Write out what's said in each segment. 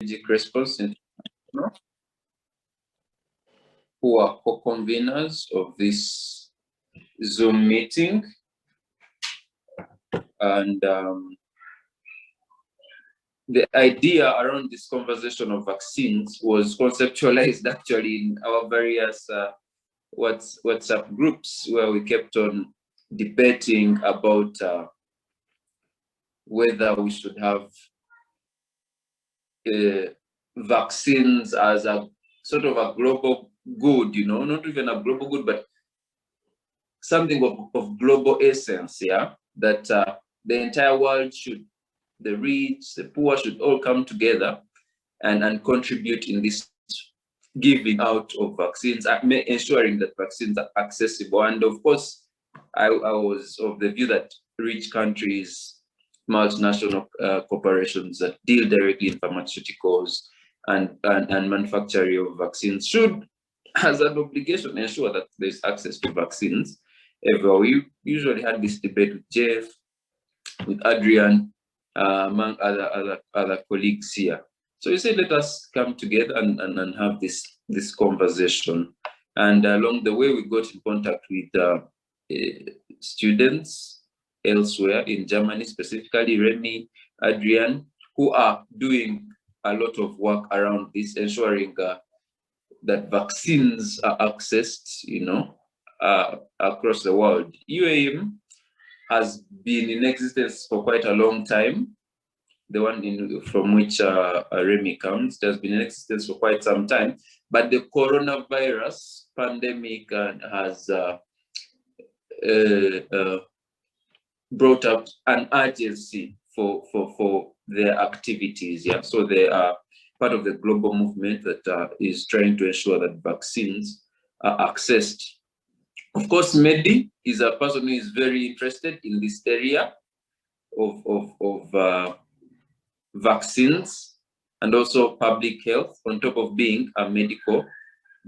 Strategic Response International, who are co-conveners of this Zoom meeting. And the idea around this conversation of vaccines was conceptualized actually in our various WhatsApp groups, where we kept on debating about whether we should have vaccines as a sort of a global good, you know, not even a global good, but something of global essence, yeah, that the entire world should, the rich, the poor should all come together and contribute in this giving out of vaccines, ensuring that vaccines are accessible. And of course, I was of the view that rich countries, multinational corporations that deal directly in pharmaceuticals and manufacturing of vaccines should, as an obligation, ensure that there's access to vaccines everywhere. We usually had this debate with Jeff, with Adrian, among other colleagues here. So we said, let us come together and have this conversation. And along the way, we got in contact with students elsewhere in Germany, specifically Remy, Adrian, who are doing a lot of work around this, ensuring that vaccines are accessed, you know, across the world. UAM has been in existence for quite a long time. The one from which Remy comes, it has been in existence for quite some time, but the coronavirus pandemic has brought up an urgency for their activities. Yeah, so they are part of the global movement that is trying to ensure that vaccines are accessed. Of course, Mehdi is a person who is very interested in this area of vaccines and also public health, on top of being a medical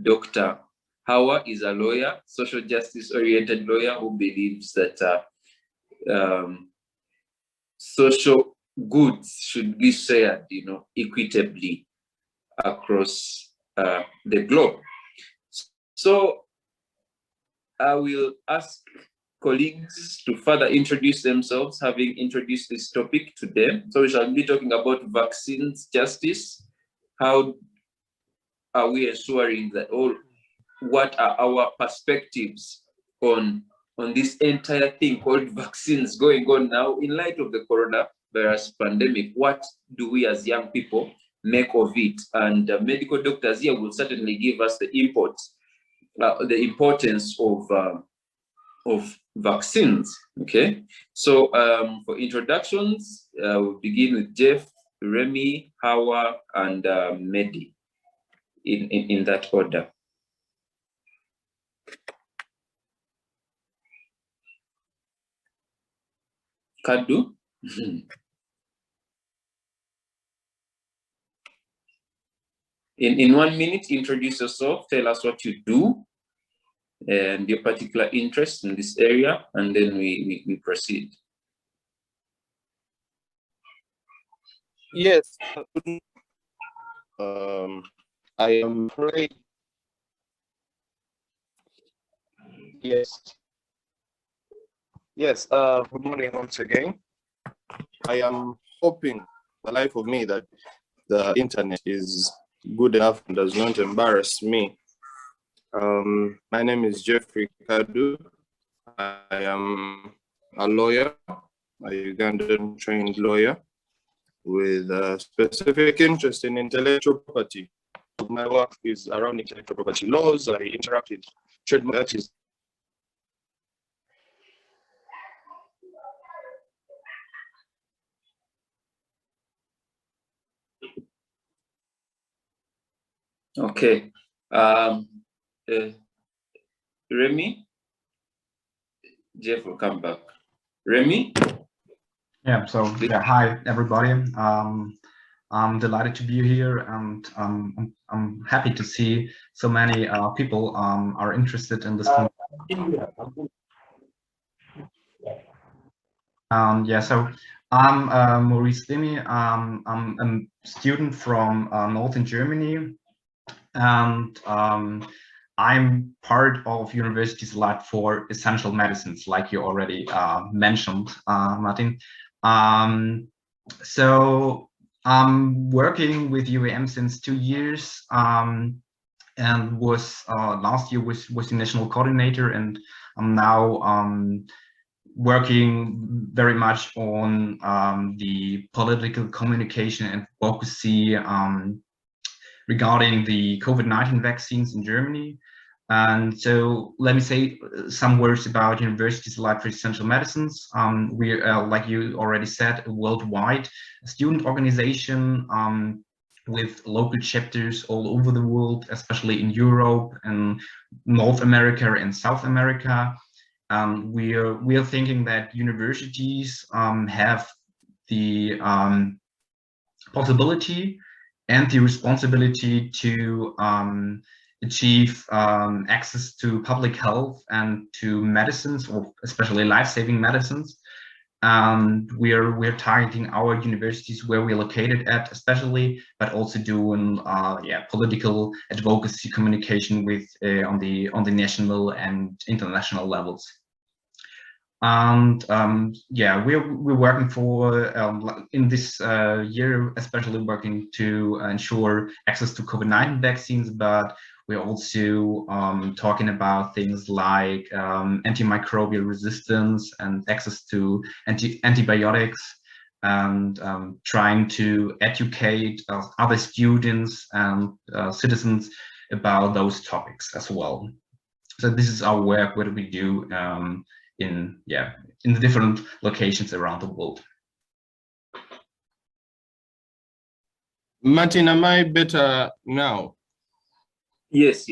doctor. Hawa is a lawyer, social justice-oriented lawyer, who believes that social goods should be shared, you know, equitably across the globe. So I will ask colleagues to further introduce themselves, having introduced this topic to them. So we shall be talking about vaccines justice. How are we ensuring that what are our perspectives on this entire thing called vaccines going on now in light of the coronavirus pandemic? What do we as young people make of it? And medical doctors here will certainly give us the importance of vaccines. Okay, so for introductions, we'll begin with Jeff, Remy, Hawa, and Mehdi in that order. Kadu. In 1 minute, introduce yourself, tell us what you do and your particular interest in this area, and then we proceed. Yes, I am afraid. Yes, good morning once again. I am hoping the life of me that the internet is good enough and does not embarrass me. My name is Jeffrey Kadu. I am a lawyer, a Ugandan trained lawyer with a specific interest in intellectual property. My work is around intellectual property laws. I interact with trademark. That is okay. Remy, Jeff will come back. Remy? Yeah, so yeah, hi everybody. I'm delighted to be here, and I'm happy to see so many people are interested in this. Yeah, so I'm Maurice Dimi. I'm a student from Northern Germany, and I'm part of University's Lab for Essential Medicines, like you already mentioned, Martin. So I'm working with UVM since 2 years, and was last year was the national coordinator, and I'm now working very much on the political communication and advocacy regarding the COVID-19 vaccines in Germany. And so let me say some words about University's Lab for Essential Medicines. We are, like you already said, a worldwide student organization with local chapters all over the world, especially in Europe and North America and South America. We are thinking that universities have the possibility and the responsibility to achieve access to public health and to medicines, or especially life-saving medicines. And we're targeting our universities where we're located at, especially, but also doing political advocacy communication with on the national and international levels. And we're working for in this year, especially working to ensure access to COVID-19 vaccines, but we're also talking about things like antimicrobial resistance and access to antibiotics, and trying to educate other students and citizens about those topics as well. So this is our work, what we do in the different locations around the world. Martin, am I better now? Yes.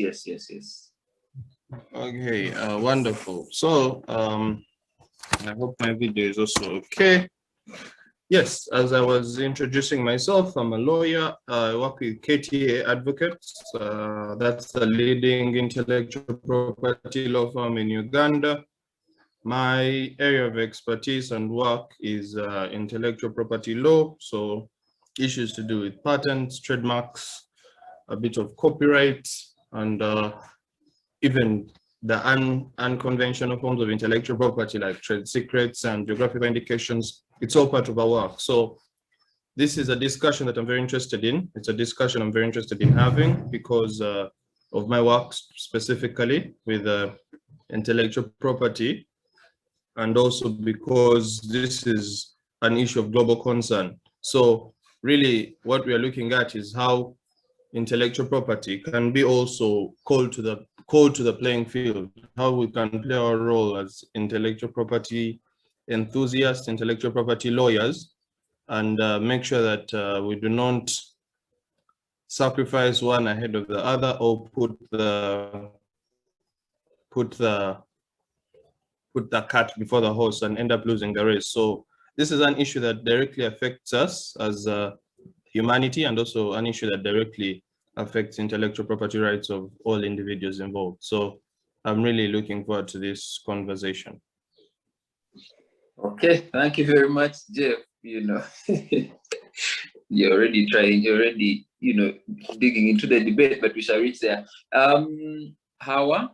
Okay, wonderful. So I hope my video is also okay. Yes, as I was introducing myself, I'm a lawyer. I work with KTA Advocates. That's the leading intellectual property law firm in Uganda. My area of expertise and work is intellectual property law, so issues to do with patents, trademarks, a bit of copyright, and even the unconventional forms of intellectual property like trade secrets and geographical indications. It's all part of our work. So this is a discussion that I'm very interested in. It's a discussion I'm very interested in having because of my work specifically with intellectual property, and also because this is an issue of global concern. So really what we are looking at is how intellectual property can be also called to the playing field, how we can play our role as intellectual property enthusiasts, intellectual property lawyers, and make sure that we do not sacrifice one ahead of the other, or put the cart before the horse and end up losing the race. So this is an issue that directly affects us as humanity, and also an issue that directly affects intellectual property rights of all individuals involved. So I'm really looking forward to this conversation. Okay, thank you very much, Jeff. You know, you're already digging into the debate, but we shall reach there. Hawa?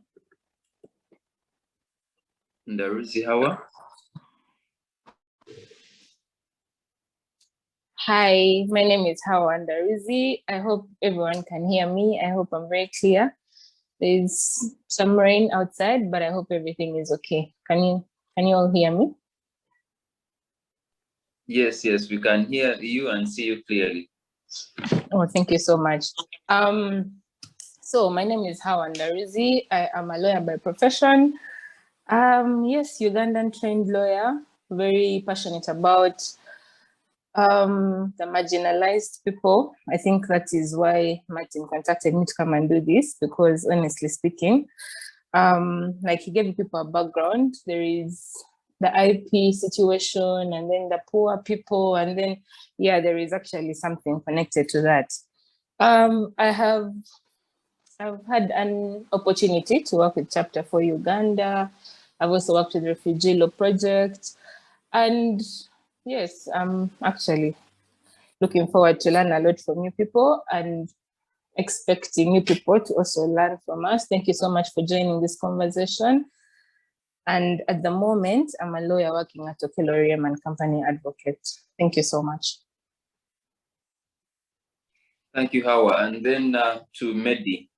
Ndaruzi Hawa? Hi, my name is Hawa Ndaruzi. I hope everyone can hear me. I hope I'm very clear. There's some rain outside, but I hope everything is okay. Can you all hear me? Yes, we can hear you and see you clearly. Oh, thank you so much. So my name is Hawa Ndaruzi. I am a lawyer by profession. Yes, Ugandan trained lawyer, very passionate about the marginalized people. I think that is why Martin contacted me to come and do this, because honestly speaking, like he gave people a background. There is the IP situation, and then the poor people, and then there is actually something connected to that. I've had an opportunity to work with Chapter 4 Uganda. I've also worked with the Refugee Law Project, and yes, I'm actually looking forward to learn a lot from you people and expecting you people to also learn from us. Thank you so much for joining this conversation. And at the moment, I'm a lawyer working at Okello and Company Advocate. Thank you so much. Thank you, Hawa. And then to Mehdi.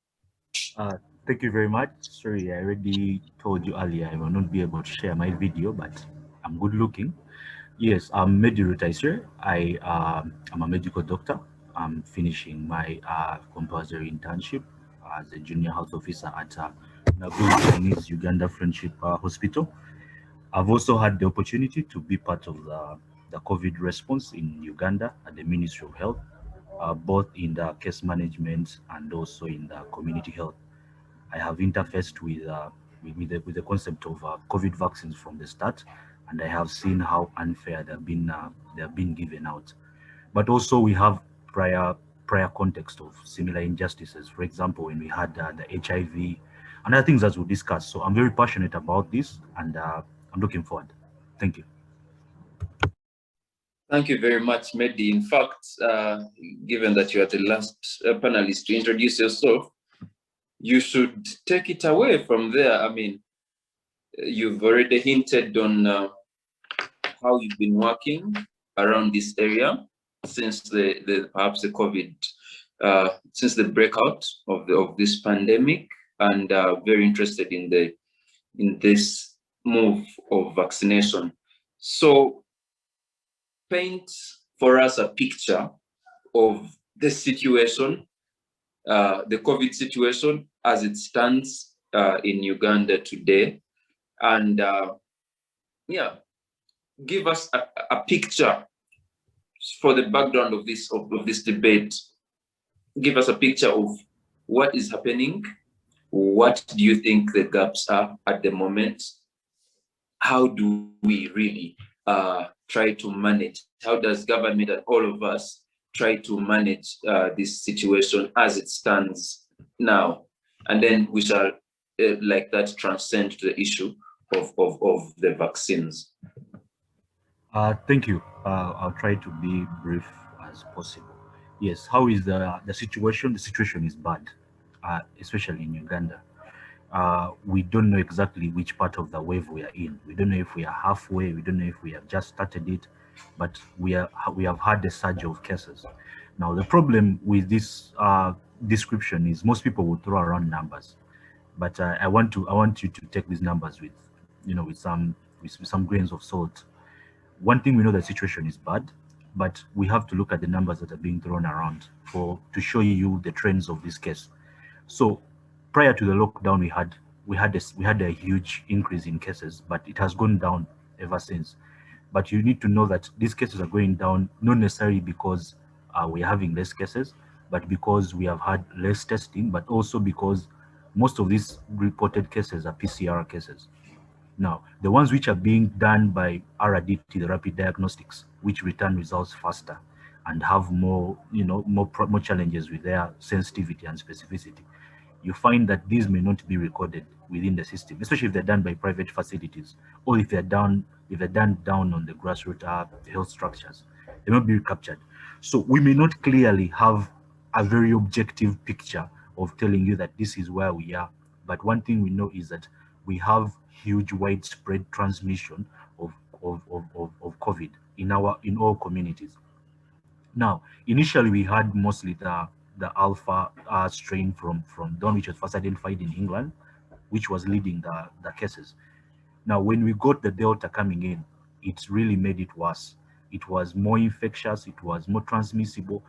Thank you very much. Sorry, I already told you earlier I will not be able to share my video, but I'm good looking. Yes, I'm Mehdi Rutaisir. I'm a medical doctor. I'm finishing my compulsory internship as a junior health officer at Naguru Chinese Uganda Friendship Hospital. I've also had the opportunity to be part of the COVID response in Uganda at the Ministry of Health, both in the case management and also in the community health. I have interfaced with the concept of COVID vaccines from the start, and I have seen how unfair they have been given out. But also we have prior context of similar injustices. For example, when we had the HIV and other things as we discussed. So I'm very passionate about this, and I'm looking forward. Thank you. Thank you very much, Mehdi. In fact, given that you are the last panelist to introduce yourself, you should take it away from there. I mean, you've already hinted on how you've been working around this area since perhaps the COVID, since the breakout of this pandemic, and very interested in this move of vaccination. So paint for us a picture of the situation, the COVID situation as it stands in Uganda today, and yeah, give us a picture for the background of this debate. Give us a picture of what is happening. What do you think the gaps are at the moment? How do we really try to manage? How does government and all of us try to manage this situation as it stands now? And then we shall, like that, transcend to the issue of the vaccines. Thank you. I'll try to be brief as possible. Yes, how is the situation? The situation is bad, especially in Uganda. We don't know exactly which part of the wave we are in. We don't know if we are halfway. We don't know if we have just started it, but we have had a surge of cases. Now the problem with this description is most people will throw around numbers, but I want you to take these numbers with some grains of salt. One thing, we know the situation is bad, but we have to look at the numbers that are being thrown around to show you the trends of this case. So prior to the lockdown, we had a huge increase in cases, but it has gone down ever since. But you need to know that these cases are going down not necessarily because we are having less cases, but because we have had less testing, but also because most of these reported cases are PCR cases. Now, the ones which are being done by RDT, the rapid diagnostics, which return results faster and have more challenges with their sensitivity and specificity, you find that these may not be recorded within the system, especially if they're done by private facilities, or if they're done down on the grassroots health structures, they won't be captured. So we may not clearly have a very objective picture of telling you that this is where we are. But one thing we know is that we have huge widespread transmission of COVID in all communities. Now, initially we had mostly the alpha strain from Dawn, which was first identified in England, which was leading the cases. Now, when we got the Delta coming in, it really made it worse. It was more infectious, it was more transmissible,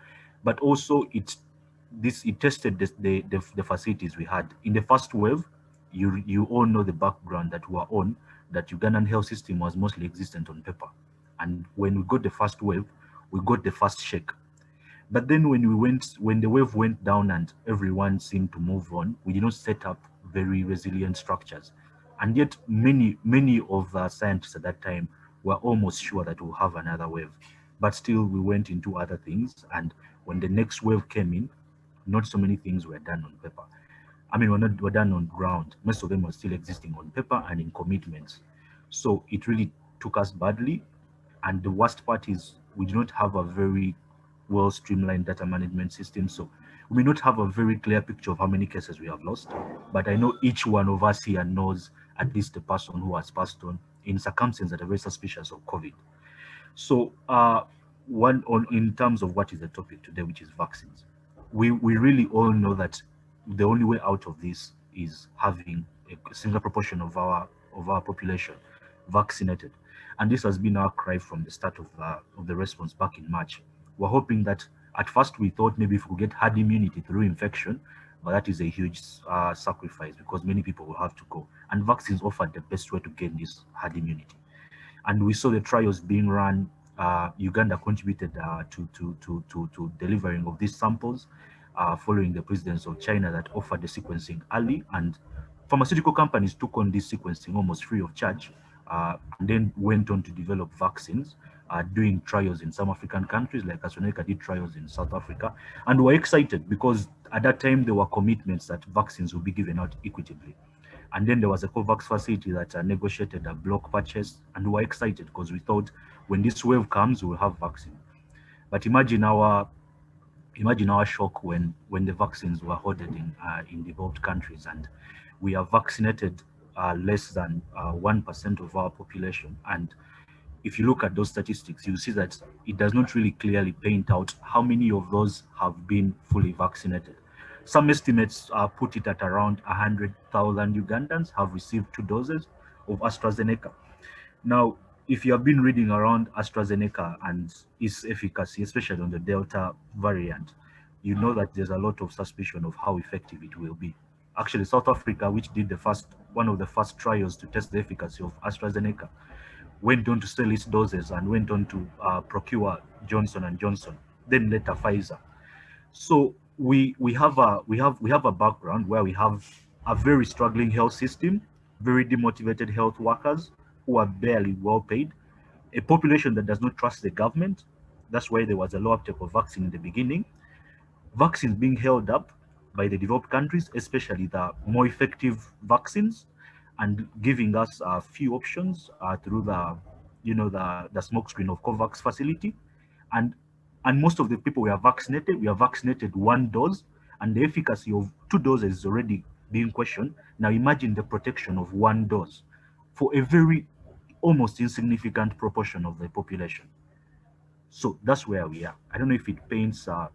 but also it tested the facilities we had. In the first wave, you all know the background that we were on, that Ugandan health system was mostly existent on paper. And when we got the first wave, we got the first shake. But then when the wave went down and everyone seemed to move on, we did not set up very resilient structures. And yet many of the scientists at that time were almost sure that we'll have another wave. But still we went into other things. And when the next wave came in, not so many things were done on paper. I mean, were done on ground. Most of them were still existing on paper and in commitments. So it really took us badly. And the worst part is we do not have a very well streamlined data management system. So we may not have a very clear picture of how many cases we have lost, but I know each one of us here knows at least the person who has passed on in circumstances that are very suspicious of COVID. So one on in terms of what is the topic today, which is vaccines, we really all know that the only way out of this is having a similar proportion of our population vaccinated, and this has been our cry from the start of the response back in March. We're hoping that at first we thought maybe if we get herd immunity through infection, but that is a huge sacrifice because many people will have to go, and vaccines offered the best way to gain this herd immunity. And we saw the trials being run. Uganda contributed to delivering of these samples following the presidents of China that offered the sequencing early, and pharmaceutical companies took on this sequencing almost free of charge, and then went on to develop vaccines, doing trials in some African countries, like AstraZeneca did trials in South Africa. And we're excited because at that time there were commitments that vaccines will be given out equitably. And then there was a COVAX facility that negotiated a block purchase, and we were excited because we thought when this wave comes, we'll have vaccine. But imagine our shock when the vaccines were hoarded in developed countries, and we have vaccinated less than 1% of our population. And if you look at those statistics, you see that it does not really clearly paint out how many of those have been fully vaccinated. Some estimates put it at around 100,000 Ugandans have received 2 doses of AstraZeneca. Now, if you have been reading around AstraZeneca and its efficacy, especially on the Delta variant, you know that there's a lot of suspicion of how effective it will be. Actually, South Africa, which did one of the first trials to test the efficacy of AstraZeneca, went on to sell its doses and went on to procure Johnson & Johnson, then later Pfizer. So we have a background where we have a very struggling health system, very demotivated health workers who are barely well paid, a population that does not trust the government. That's why there was a low uptake of vaccine in the beginning. Vaccines being held up by the developed countries, especially the more effective vaccines, and giving us a few options through the smokescreen of COVAX facility, and most of the people we are vaccinated 1 dose, and the efficacy of 2 doses is already being questioned. Now imagine the protection of 1 dose for a very almost insignificant proportion of the population. So that's where we are. I don't know if it paints a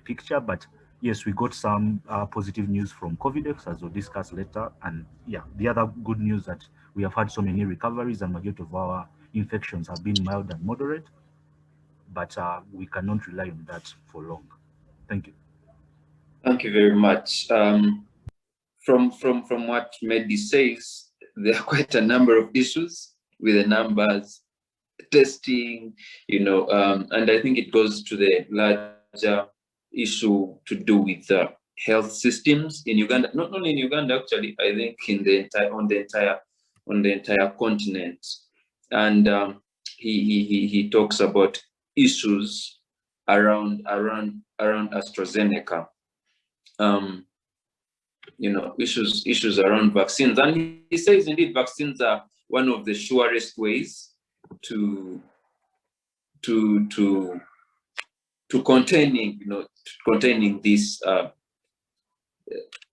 picture, but yes, we got some positive news from Covidex, as we'll discuss later. And yeah, the other good news that we have had so many recoveries, and majority of our infections have been mild and moderate, but we cannot rely on that for long. Thank you. Thank you very much. From what Mehdi says, there are quite a number of issues with the numbers, testing, and I think it goes to the larger issue to do with health systems in Uganda. Not only in Uganda, actually, I think on the entire continent. And he talks about issues around AstraZeneca. Issues around vaccines, and he says indeed vaccines are one of the surest ways to containing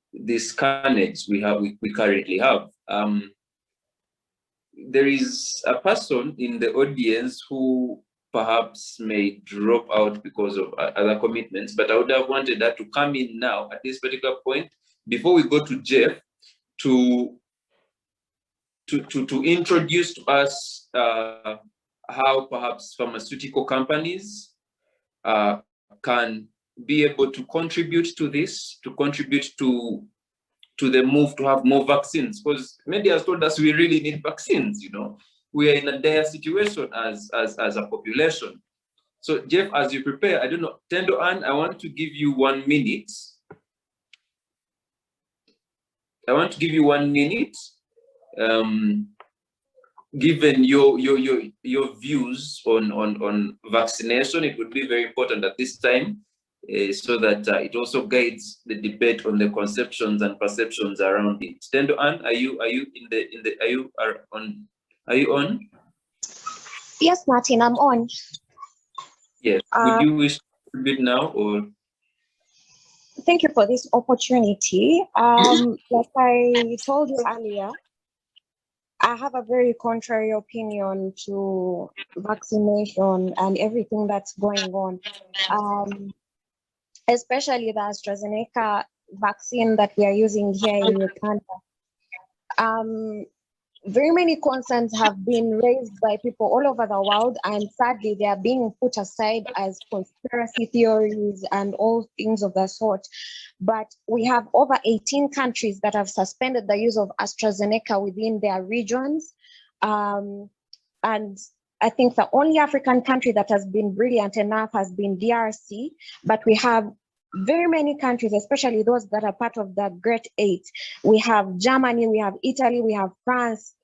this carnage we currently have. There is a person in the audience who perhaps may drop out because of other commitments, but I would have wanted her to come in now at this particular point before we go to Jeff to introduce to us how perhaps pharmaceutical companies can be able to contribute to this, to contribute to the move to have more vaccines, because media has told us we really need vaccines. We are in a dire situation as a population. So Jeff, as you prepare, I don't know, Tendo Ann, I want to give you 1 minute. Given your views on vaccination, it would be very important at this time, so that it also guides the debate on the conceptions and perceptions around it. Tendo Ann, are you on? Yes, Martin, I'm on. Yes. Would you wish to contribute now, or? Thank you for this opportunity. Like I told you earlier, I have a very contrary opinion to vaccination and everything that's going on, especially the AstraZeneca vaccine that we are using here in Uganda. Very many concerns have been raised by people all over the world, and sadly, they are being put aside as conspiracy theories and all things of that sort. But we have over 18 countries that have suspended the use of AstraZeneca within their regions. And I think the only African country that has been brilliant enough has been DRC, but we have very many countries, especially those that are part of the Great Eight. We have Germany, we have Italy, we have France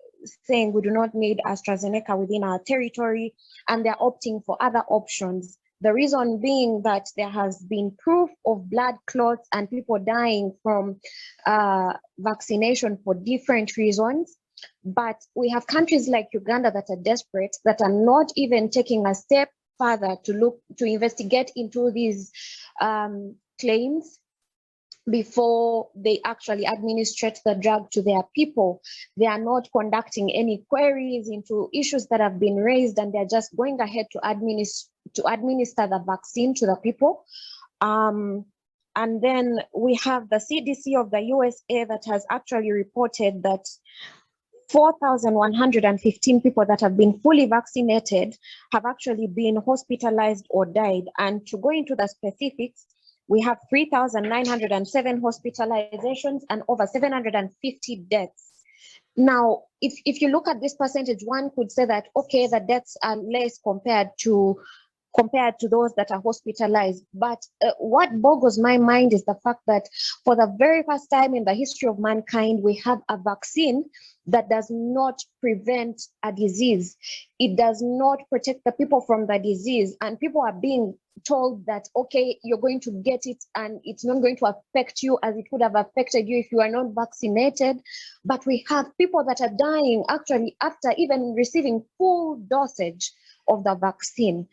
saying we do not need AstraZeneca within our territory, and they're opting for other options. The reason being that there has been proof of blood clots and people dying from vaccination for different reasons. But we have countries like Uganda that are desperate, that are not even taking a step further to investigate into these claims before they actually administrate the drug to their people. They are not conducting any queries into issues that have been raised, and they're just going ahead to administer the vaccine to the people. And then we have the CDC of the USA that has actually reported that 4,115 people that have been fully vaccinated have actually been hospitalized or died. And to go into the specifics, we have 3,907 hospitalizations and over 750 deaths. Now, if you look at this percentage, one could say that, okay, the deaths are less compared to those that are hospitalized. But what boggles my mind is the fact that for the very first time in the history of mankind, we have a vaccine that does not prevent a disease. It does not protect the people from the disease. And people are being told that, okay, you're going to get it and it's not going to affect you as it would have affected you if you are not vaccinated. But we have people that are dying actually after even receiving full dosage of the vaccine.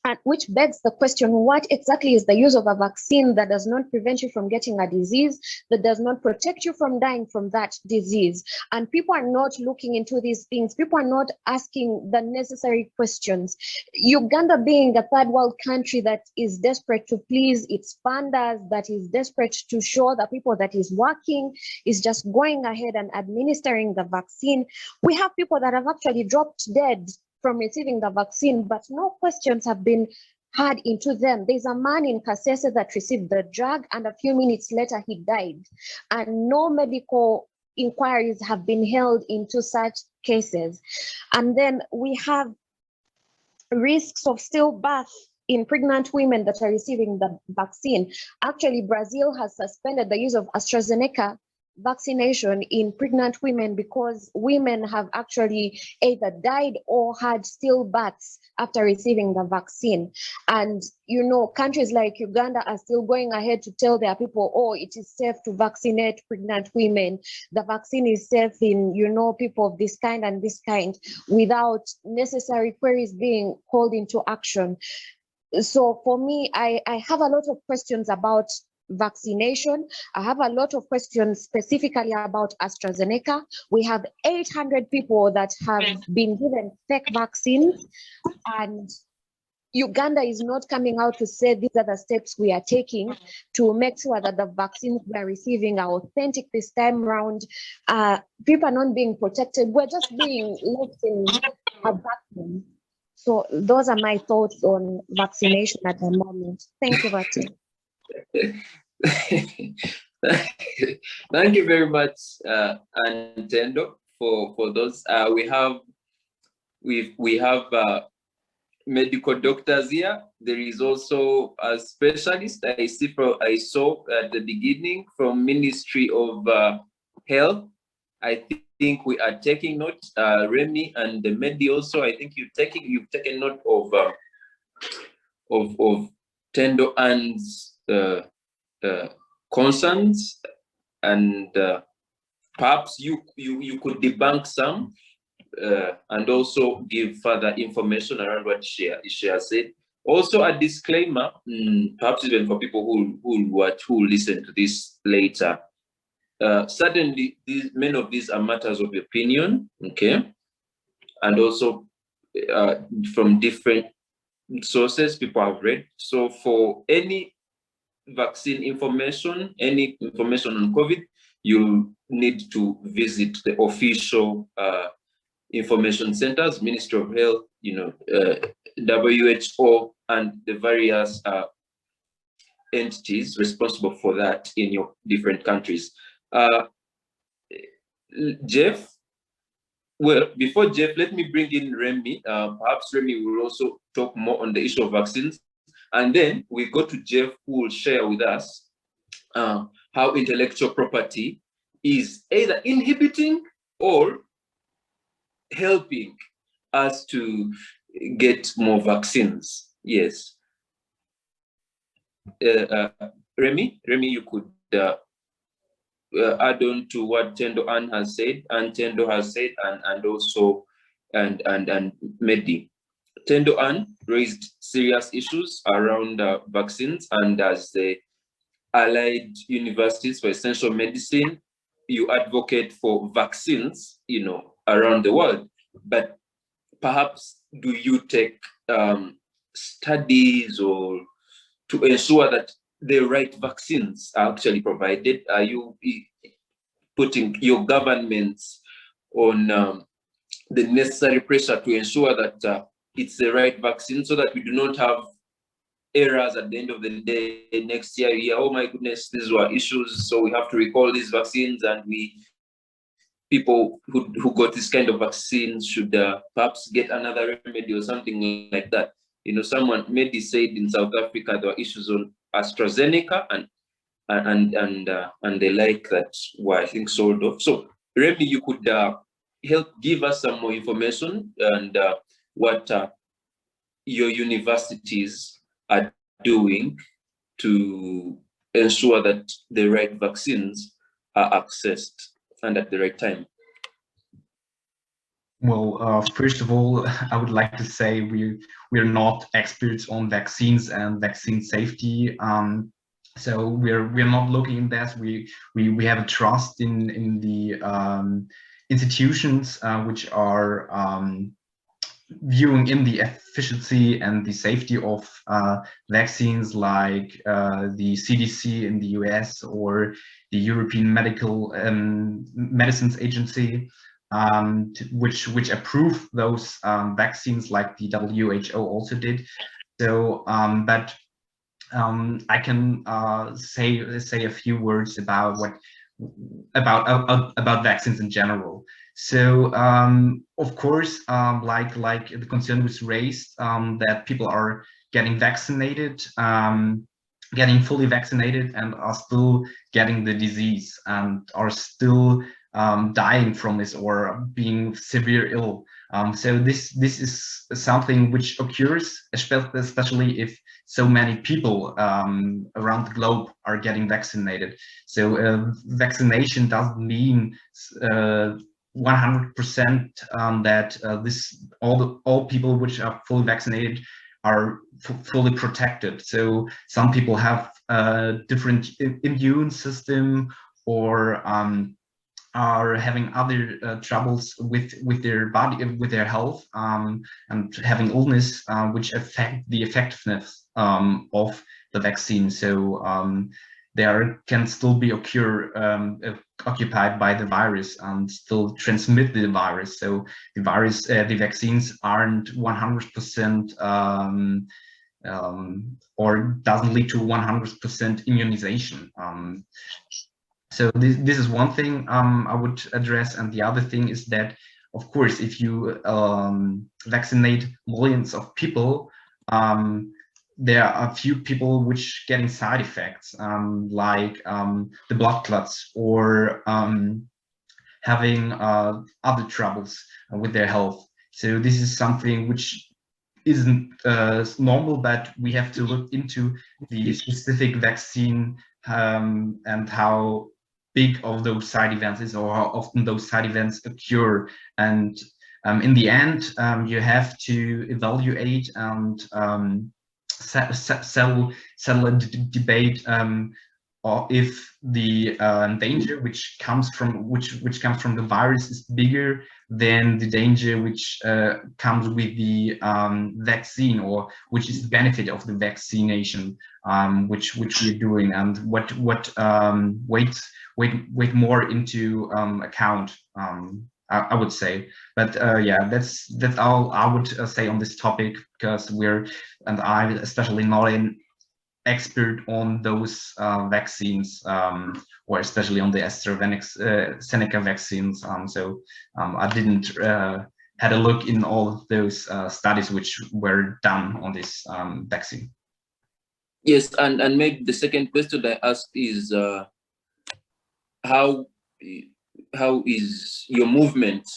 And which begs the question, what exactly is the use of a vaccine that does not prevent you from getting a disease, that does not protect you from dying from that disease? And people are not looking into these things. People are not asking the necessary questions. Uganda being a third world country that is desperate to please its funders, that is desperate to show the people that is working, is just going ahead and administering the vaccine. We have people that have actually dropped dead from receiving the vaccine, but no questions have been had into them. There's a man in Kasese that received the drug and a few minutes later he died, and no medical inquiries have been held into such cases. And then we have risks of stillbirth in pregnant women that are receiving the vaccine. Actually, Brazil has suspended the use of AstraZeneca vaccination in pregnant women because women have actually either died or had stillbirths after receiving the vaccine. And you know, countries like Uganda are still going ahead to tell their people, oh, it is safe to vaccinate pregnant women. The vaccine is safe in, you know, people of this kind and this kind, without necessary queries being called into action. So for me, I have a lot of questions about vaccination. I have a lot of questions specifically about AstraZeneca. We have 800 people that have been given fake vaccines, and Uganda is not coming out to say these are the steps we are taking to make sure that the vaccines we are receiving are authentic this time around. People are not being protected. We're just being left in a vacuum. So those are my thoughts on vaccination at the moment. Thank you, Martin. Thank you very much, Antendo, for those. We have medical doctors here. There is also a specialist I saw at the beginning from Ministry of Health. I think we are taking note. Remy and the Medi also. I think you've taken note of Tendo Ann's concerns, and perhaps you could debunk some. and also give further information around what she has said. Also, a disclaimer, perhaps even for people who listen to this later. Certainly, many of these are matters of opinion, okay, and also from different sources people have read. So, for any vaccine information, any information on COVID, you need to visit the official information centers, Ministry of Health, WHO, and the various entities responsible for that in your different countries. Jeff, well, before Jeff, let me bring in Remy. Perhaps Remy will also talk more on the issue of vaccines. And then we go to Jeff, who will share with us how intellectual property is either inhibiting or helping us to get more vaccines. Yes. Remy, you could add on to what Tendo Ann has said, and Tendo has said, and also and Mehdi. Tendo Ann raised serious issues around vaccines, and as the allied universities for essential medicine, you advocate for vaccines, around the world. But perhaps do you take studies or to ensure that the right vaccines are actually provided? Are you putting your governments on the necessary pressure to ensure that it's the right vaccine, so that we do not have errors at the end of the day? Next year, oh my goodness, these were issues, so we have to recall these vaccines, and people who got this kind of vaccine should perhaps get another remedy or something like that. Someone maybe said in South Africa there were issues on AstraZeneca and the like that were, I think, sold off. So Remy, you could help give us some more information and what your universities are doing to ensure that the right vaccines are accessed and at the right time. Well, first of all, I would like to say we're not experts on vaccines and vaccine safety. So we're not looking in that. We have a trust in the institutions which are viewing in the efficiency and the safety of vaccines, like the CDC in the US or the European Medicines Agency, which approve those vaccines, like the WHO also did. So, but I can say a few words about about vaccines in general. So of course, like the concern was raised that people are getting vaccinated, getting fully vaccinated, and are still getting the disease and are still dying from this or being severe ill. So this is something which occurs, especially if so many people around the globe are getting vaccinated. So vaccination doesn't mean 100% that all people which are fully vaccinated are fully protected. So some people have a different immune system, or are having other troubles with their body, with their health, and having illness, which affect the effectiveness of the vaccine. So there can still be occupied by the virus and still transmit the virus. So the vaccines aren't 100% or doesn't lead to 100% immunization. So this is one thing I would address, and the other thing is that, of course, if you vaccinate millions of people, there are a few people which getting side effects, like the blood clots, or having other troubles with their health. So this is something which isn't normal, but we have to look into the specific vaccine and how big of those side events is, or how often those side events occur. And In the end, you have to evaluate and settle a debate, or if the danger which comes from the virus is bigger than the danger which comes with the vaccine, or which is the benefit of the vaccination, which we're doing, and what weight more into account, I would say. But yeah, that's all I would say on this topic, because I especially not an expert on those vaccines, or especially on the AstraZeneca vaccines. So I didn't had a look in all of those studies which were done on this vaccine. Yes, and maybe the second question I asked is how is your movement?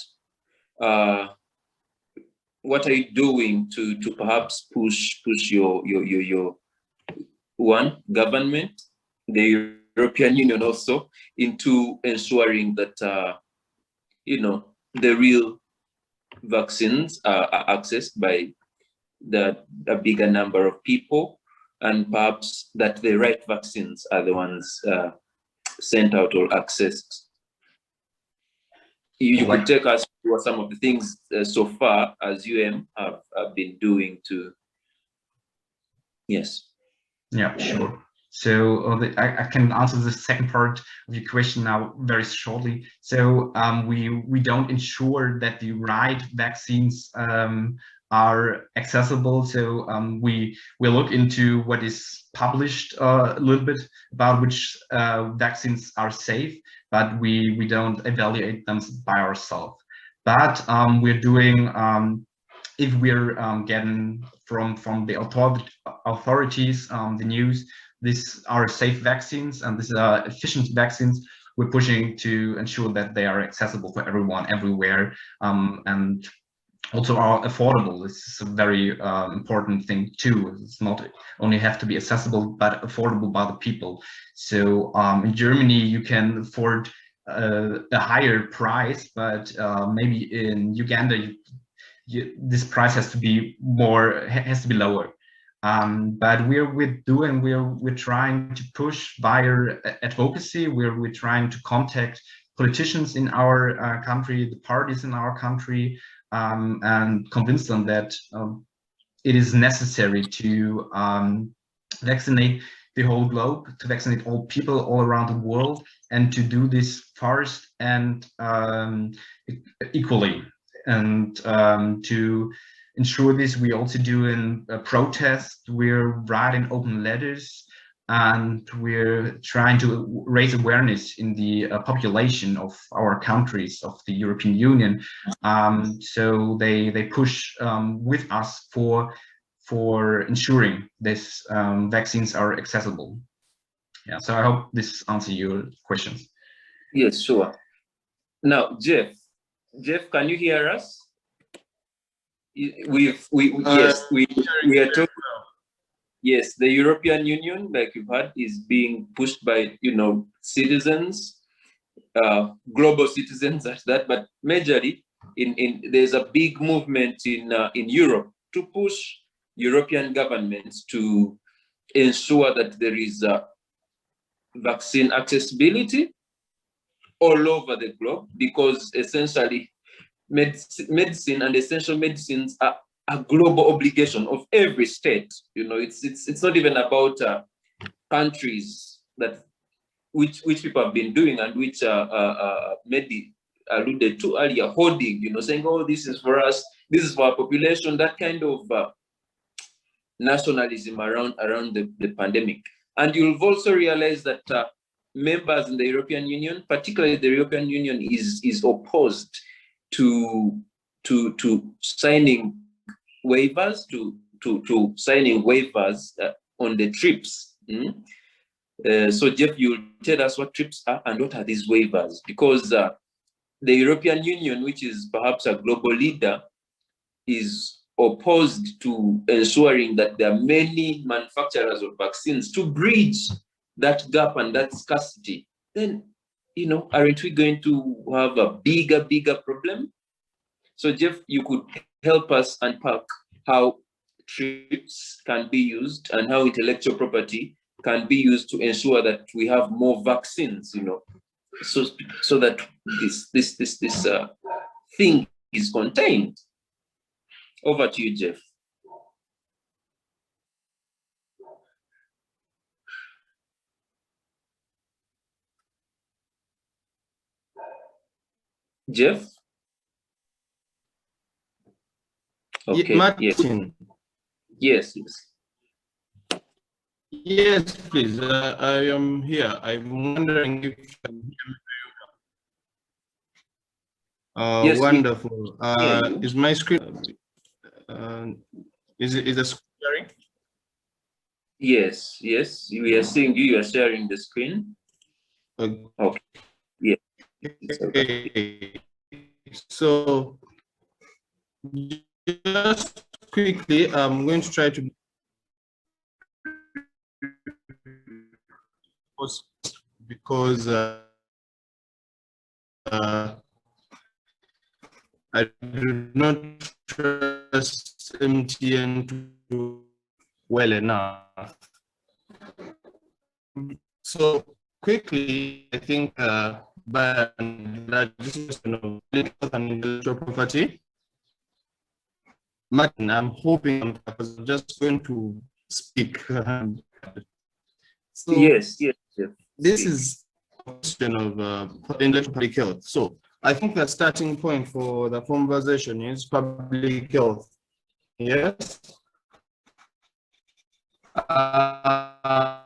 What are you doing to perhaps push your government, the European Union also, into ensuring that the real vaccines are accessed by a bigger number of people, and perhaps that the right vaccines are the ones sent out or accessed? You could take us through some of the things so far as UM have been doing to. Yes. Yeah, sure. So I can answer the second part of your question now very shortly. So we don't ensure that the right vaccines are accessible. So we look into what is published a little bit about which vaccines are safe, but we don't evaluate them by ourselves. But we're doing, if we're getting from the authorities the news, these are safe vaccines and these are efficient vaccines, we're pushing to ensure that they are accessible for everyone, everywhere, and also are affordable. This is a very important thing too. It's not only have to be accessible, but affordable by the people. So in Germany, you can afford a higher price, but maybe in Uganda, this price has to be lower. But we're trying to push via advocacy. We're trying to contact politicians in our country, the parties in our country, and convince them that it is necessary to vaccinate the whole globe, to vaccinate all people all around the world, and to do this fast and equally. And to ensure this, we also do a protest. We're writing open letters, and we're trying to raise awareness in the population of our countries of the European Union. So they push with us for ensuring these vaccines are accessible. Yeah, so I hope this answers your questions. Yes, sure. Now, Jeff, can you hear us? We are talking. Yes, the European Union, like you've heard, is being pushed by citizens, global citizens at that, but majorly there's a big movement in Europe to push European governments to ensure that there is vaccine accessibility all over the globe, because essentially medicine and essential medicines are a global obligation of every state. It's not even about countries which people have been doing, and which Mehdi alluded to earlier, hoarding, saying, oh, this is for us, this is for our population, that kind of nationalism around the pandemic. And you'll also realize that members in the European Union, particularly the European Union, is opposed to signing waivers, to signing waivers on the TRIPS. So Jeff, you'll tell us what TRIPS are and what are these waivers, because the European Union, which is perhaps a global leader, is opposed to ensuring that there are many manufacturers of vaccines to bridge that gap and that scarcity. Then, aren't we going to have a bigger problem? So Jeff, you could help us unpack how TRIPS can be used and how intellectual property can be used to ensure that we have more vaccines, you know, so that this thing is contained. Over to you, Jeff. Jeff? Okay. Martin. Yes. Yes, please. I am here. I'm wondering if you can hear me very well. Yes, wonderful. you. Is my screen? Is the screen sharing? Yes. We are seeing you. You are sharing the screen. Okay. Yeah. Okay. So just quickly, I'm going to try to because I do not trust MTN well enough. So quickly, I think by legislation of intellectual property, Martin, I'm hoping I was just going to speak. So Yes. this is a question of intellectual public health. So I think the starting point for the conversation is public health. Yes. I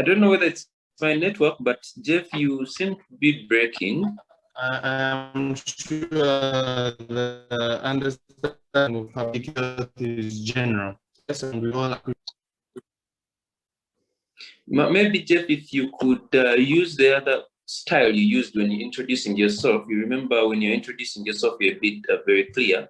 don't know whether it's my network, but Jeff, you seem to be breaking. I am sure the understanding of public health is general. Yes, and we all agree. Maybe Jeff, if you could use the other style you used when you're introducing yourself. You remember when you're introducing yourself, you're a bit very clear.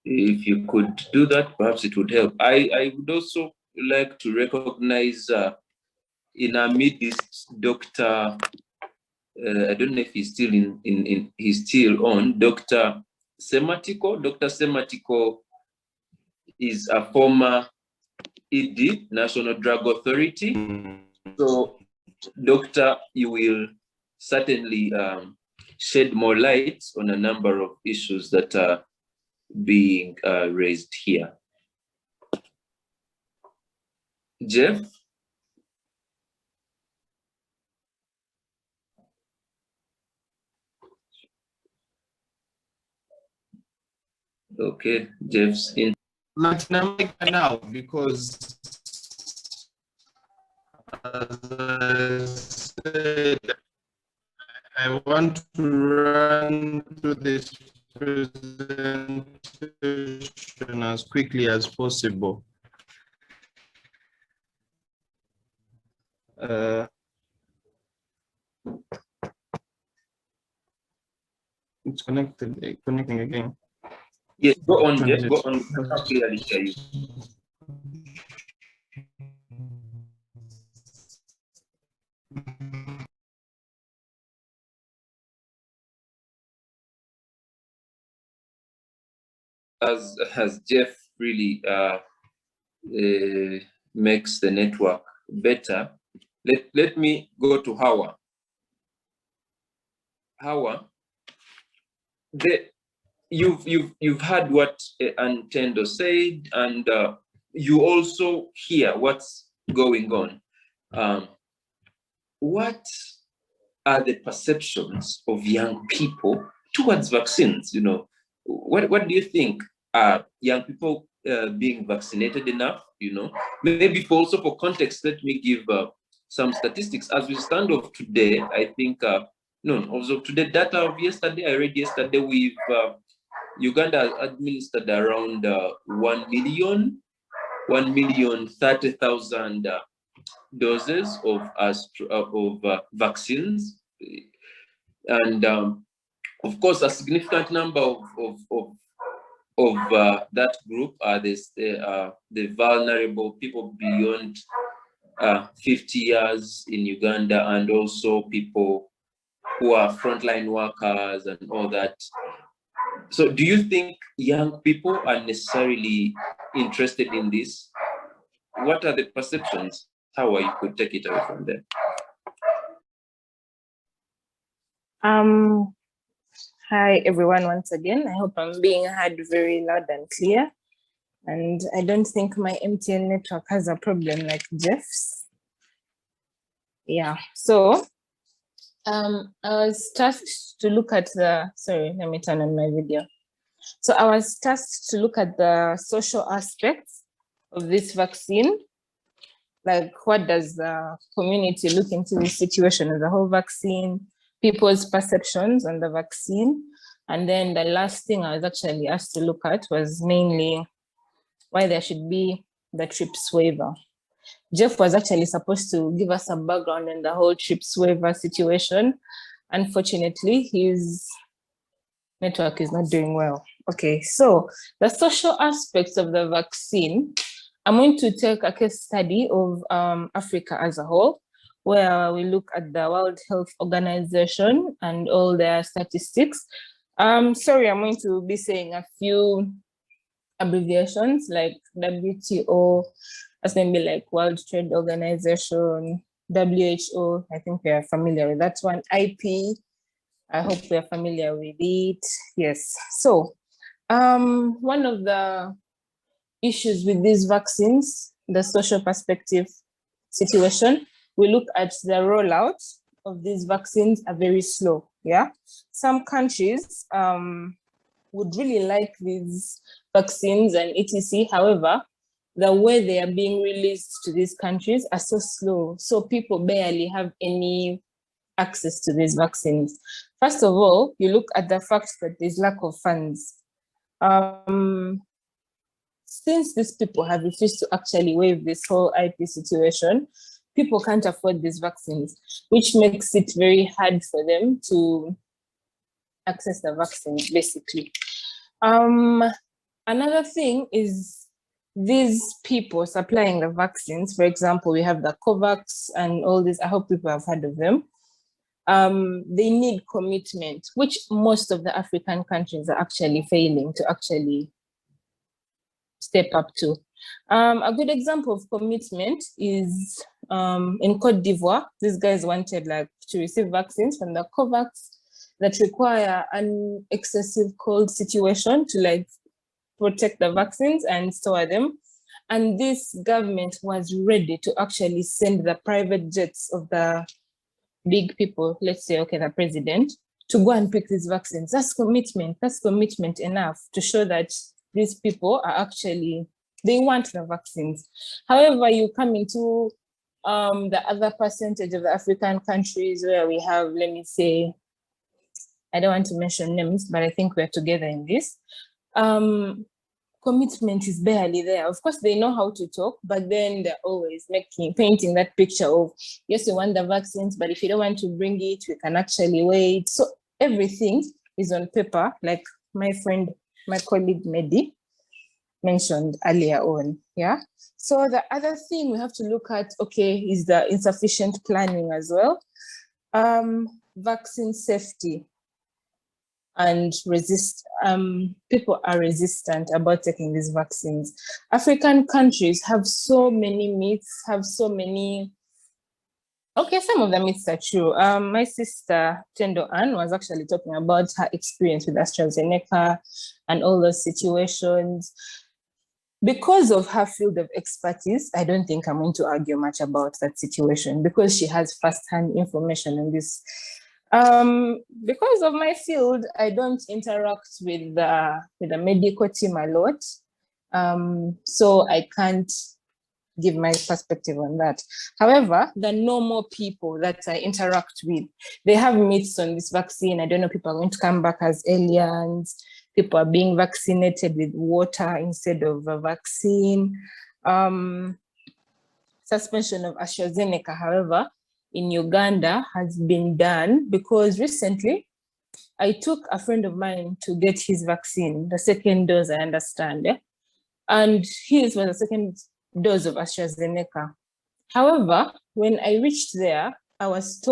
If you could do that, perhaps it would help. I would also like to recognize in our midst Dr. I don't know if he's still he's still on, Dr. Sematiko. Dr. Sematiko is a former ED, National Drug Authority. So, Doctor, you will certainly shed more light on a number of issues that are being raised here. Jeff? Okay, Jeff's in. Martin, I'm like now because as I said, I want to run through this presentation as quickly as possible. It's connecting again. Yes, go on, Jeff. Go on. I can clearly hear you. As Jeff really makes the network better, let me go to Hawa. Hawa, you've heard what Antendo said, and you also hear what's going on. What are the perceptions of young people towards vaccines? You know, what do you think? Are young people being vaccinated enough? You know, maybe also for context, let me give some statistics. As we stand of today, I think as of today, data of yesterday, I read yesterday, we've Uganda administered around 1,030,000 doses of vaccines, and of course, a significant number of of that group are the vulnerable people beyond 50 years in Uganda, and also people who are frontline workers and all that. So do you think young people are necessarily interested in this? What are the perceptions? How you could take it away from there? Hi everyone once again. I hope I'm being heard very loud and clear. And I don't think my MTN network has a problem like Jeff's. Yeah, so I was tasked to look at sorry, let me turn on my video. So I was tasked to look at the social aspects of this vaccine. Like, what does the community look into this situation of the whole vaccine, people's perceptions on the vaccine. And then the last thing I was actually asked to look at was mainly why there should be the TRIPS waiver. Jeff was actually supposed to give us some background on the whole TRIPS waiver situation. Unfortunately, his network is not doing well. Okay, so the social aspects of the vaccine, I'm going to take a case study of Africa as a whole, where we look at the World Health Organization and all their statistics. Sorry, I'm going to be saying a few abbreviations like WTO, as maybe like World Trade Organization, WHO, I think we are familiar with that one, IP, I hope we are familiar with it. Yes, so one of the issues with these vaccines, the social perspective situation, we look at the rollout of these vaccines are very slow, yeah? Some countries would really like these vaccines and etc. However, the way they are being released to these countries are so slow. So people barely have any access to these vaccines. First of all, you look at the fact that there's lack of funds. Since these people have refused to actually waive this whole IP situation, people can't afford these vaccines, which makes it very hard for them to access the vaccines, basically. Another thing is these people supplying the vaccines. For example, we have the COVAX and all this. I hope people have heard of them. They need commitment, which most of the African countries are actually failing to actually step up to. A good example of commitment is in Cote d'Ivoire. These guys wanted to receive vaccines from the COVAX that require an excessive cold situation to protect the vaccines and store them. And this government was ready to actually send the private jets of the big people, let's say, okay, the president, to go and pick these vaccines. That's commitment enough to show that these people are actually, they want the vaccines. However, you come into the other percentage of the African countries where we have, let me say, I don't want to mention names, but I think we're together in this. Commitment is barely there. Of course, they know how to talk, but then they're always painting that picture of, yes, we want the vaccines, but if you don't want to bring it, we can actually wait. So everything is on paper, like my colleague Mehdi mentioned earlier on, yeah? So the other thing we have to look at, okay, is the insufficient planning as well. Vaccine safety and people are resistant about taking these vaccines. African countries have so many myths, okay, some of the myths are true. My sister, Tendo Ann, was actually talking about her experience with AstraZeneca and all those situations. Because of her field of expertise, I don't think I'm going to argue much about that situation because she has firsthand information on this. Because of my field, I don't interact with the medical team a lot. So I can't give my perspective on that. However, the normal people that I interact with, they have myths on this vaccine. I don't know, people are going to come back as aliens. People are being vaccinated with water instead of a vaccine. Suspension of AstraZeneca, however, in Uganda has been done because recently I took a friend of mine to get his vaccine, the second dose, I understand, and his was the second dose of AstraZeneca. However, when I reached there, I was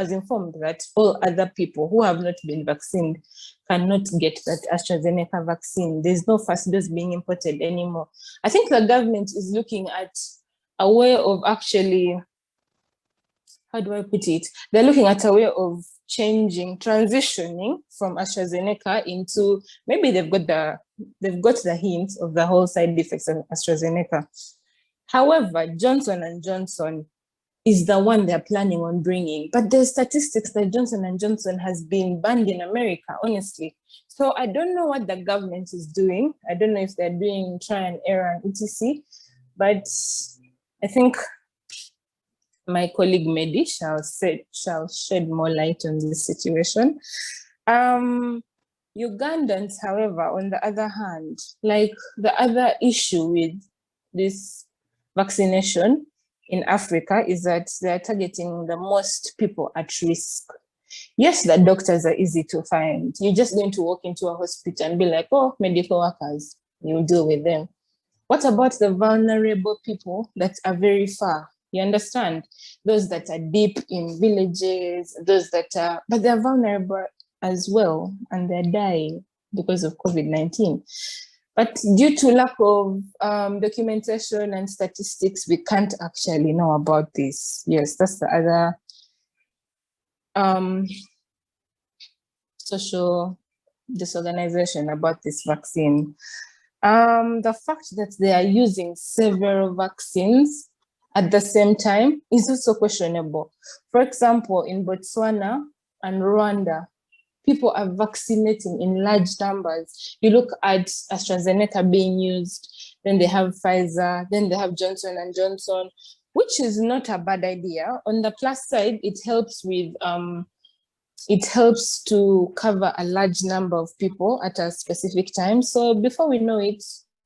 informed that all other people who have not been vaccinated cannot get that AstraZeneca vaccine. There's no first dose being imported anymore. I think the government is looking at a way of actually, how do I put it? They're looking at a way of transitioning from AstraZeneca into, maybe they've got the hint of the whole side effects of AstraZeneca. However, Johnson & Johnson is the one they're planning on bringing. But there's statistics that Johnson & Johnson has been banned in America, honestly. So I don't know what the government is doing. I don't know if they're doing try and error and etc. But I think my colleague Mehdi shall shed more light on this situation. Ugandans, however, on the other hand, like the other issue with this vaccination in Africa is that they're targeting the most people at risk. Yes, the doctors are easy to find. You're just going to walk into a hospital and be like, oh, medical workers, you'll deal with them. What about the vulnerable people that are very far? You understand? Those that are deep in villages, but they're vulnerable as well, and they're dying because of COVID-19. But due to lack of documentation and statistics, we can't actually know about this. Yes, that's the other social disorganization about this vaccine. The fact that they are using several vaccines at the same time is also questionable. For example, in Botswana and Rwanda, people are vaccinating in large numbers. You look at AstraZeneca being used, then they have Pfizer, then they have Johnson & Johnson, which is not a bad idea. On the plus side, it helps to cover a large number of people at a specific time. So before we know it,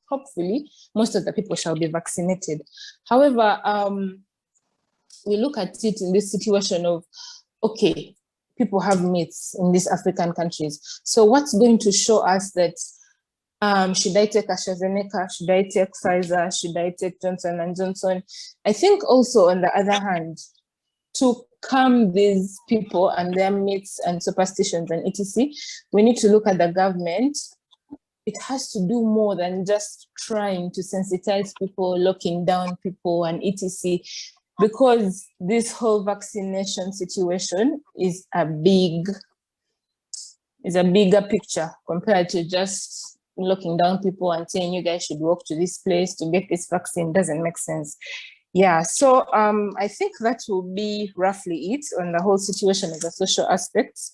hopefully, most of the people shall be vaccinated. However, we look at it in this situation of, okay, people have myths in these African countries. So what's going to show us that, should I take AstraZeneca? Should I take Pfizer? Should I take Johnson & Johnson? I think also on the other hand, to calm these people and their myths and superstitions and etc., we need to look at the government. It has to do more than just trying to sensitize people, locking down people and etc., because this whole vaccination situation is a bigger picture compared to just locking down people and saying you guys should walk to this place to get this vaccine. Doesn't make sense. Yeah, so I think that will be roughly it on the whole situation of the social aspects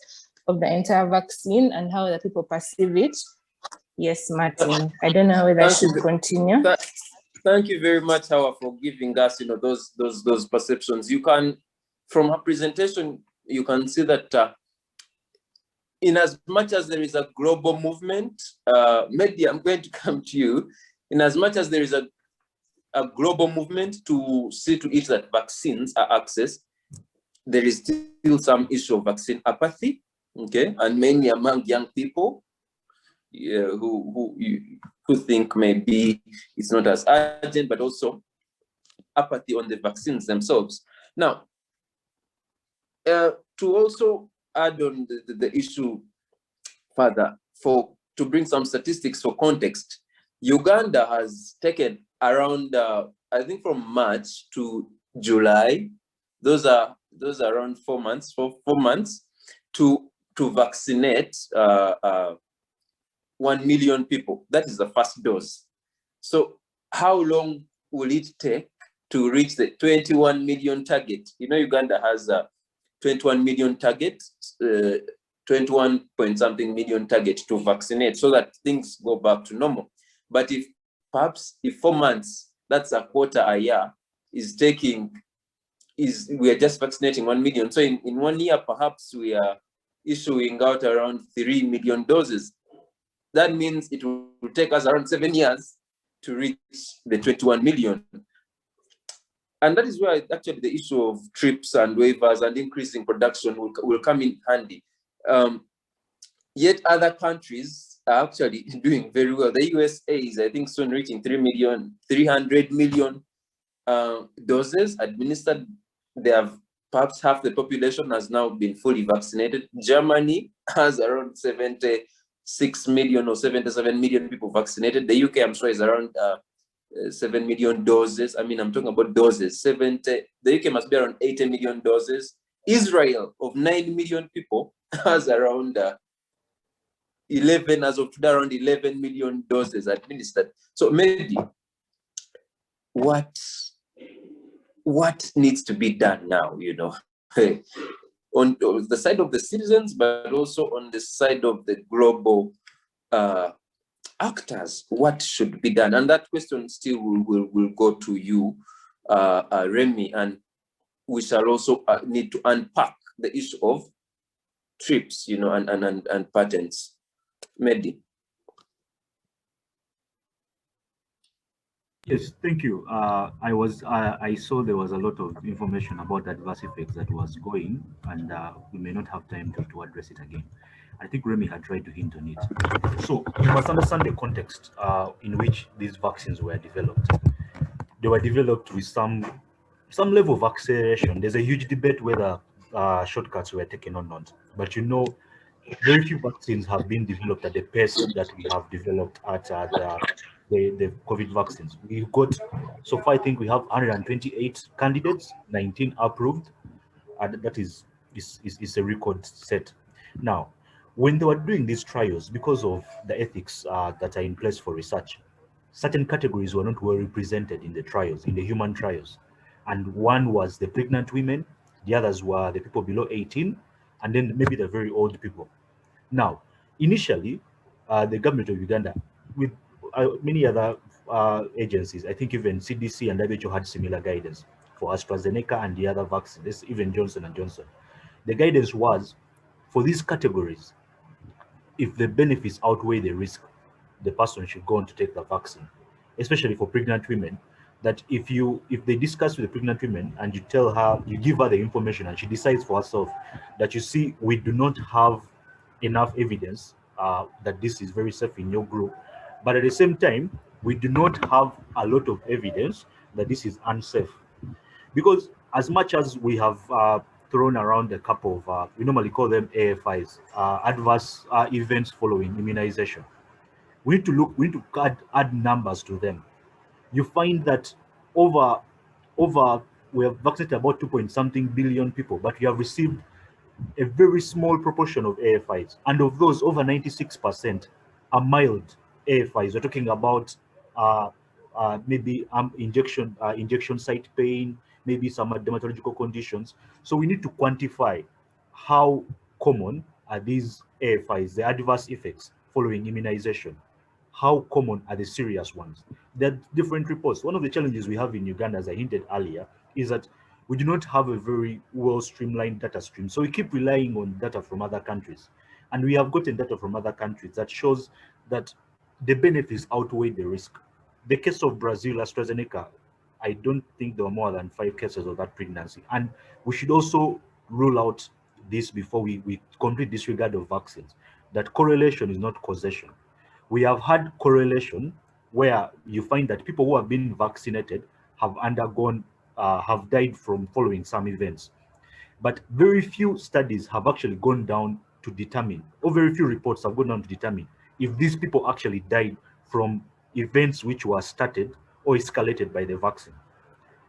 of the entire vaccine and how the people perceive it. Yes, Martin, I don't know whether I should continue. Thank you very much, Hawa, for giving us, those perceptions. You can, from her presentation, you can see that in as much as there is a global movement, maybe I'm going to come to you, in as much as there is a global movement to see to it that vaccines are accessed, there is still some issue of vaccine apathy, okay, and mainly among young people. Who think maybe it's not as urgent, but also apathy on the vaccines themselves. Now, to also add on the issue further, to bring some statistics for context, Uganda has taken around, I think from March to July, those are around 4 months, to vaccinate 1 million people. That is the first dose. So how long will it take to reach the 21 million target? Uganda has a 21 million target, 21 point something million target to vaccinate so that things go back to normal. But if 4 months, that's a quarter a year, we are just vaccinating 1 million. So in 1 year, perhaps we are issuing out around 3 million doses. That means it will take us around 7 years to reach the 21 million. And that is where actually the issue of trips and waivers and increasing production will come in handy. Yet other countries are actually doing very well. The USA is, I think, soon reaching 300 million doses administered. They have perhaps half the population has now been fully vaccinated. Germany has around 76 million or 77 million people vaccinated. The UK, I'm sure, is around 7 million doses. I mean, I'm talking about doses. The UK must be around 80 million doses. Israel, of 9 million people, has around 11, as of today, around 11 million doses administered. So maybe what needs to be done now, you know, on the side of the citizens, but also on the side of the global actors, what should be done? And that question still will go to you, Remy, and we shall also need to unpack the issue of trips, you know, and patents. Mehdi. Yes, thank you. I saw there was a lot of information about adverse effects that was going, and we may not have time to address it again. I think Remy had tried to hint on it. So you must understand the context in which these vaccines were developed. They were developed with some level of acceleration. There's a huge debate whether shortcuts were taken or not, but you know, very few vaccines have been developed at the pace that we have developed at the COVID vaccines. We got, so far I think we have 128 candidates, 19 approved. That is a record set. Now, when they were doing these trials, because of the ethics that are in place for research, certain categories were not well represented in the trials, in the human trials. And one was the pregnant women, the others were the people below 18, and then maybe the very old people. Now, initially, the government of Uganda, with many other agencies, I think even CDC and WHO had similar guidance for AstraZeneca and the other vaccines, even Johnson & Johnson. The guidance was, for these categories, if the benefits outweigh the risk, the person should go on to take the vaccine, especially for pregnant women. That if they discuss with the pregnant women and you tell her, you give her the information and she decides for herself that, you see, we do not have enough evidence that this is very safe in your group, but at the same time, we do not have a lot of evidence that this is unsafe. Because as much as we have thrown around a couple of, we normally call them AFIs, adverse events following immunization, we need to add numbers to them. You find that over we have vaccinated about 2-point-something billion people, but we have received a very small proportion of AFIs, and of those, over 96% are mild AFIs. We're talking about maybe injection site pain, maybe some dermatological conditions. So we need to quantify how common are these AFIs, the adverse effects following immunization. How common are the serious ones? There are different reports. One of the challenges we have in Uganda, as I hinted earlier, is that we do not have a very well streamlined data stream. So we keep relying on data from other countries. And we have gotten data from other countries that shows that the benefits outweigh the risk. The case of Brazil, AstraZeneca, I don't think there were more than 5 cases of that pregnancy. And we should also rule out this before we complete disregard of vaccines, that correlation is not causation. We have had correlation where you find that people who have been vaccinated have undergone, have died from following some events. But very few studies have actually gone down to determine, or very few reports have gone down to determine if these people actually died from events which were started or escalated by the vaccine.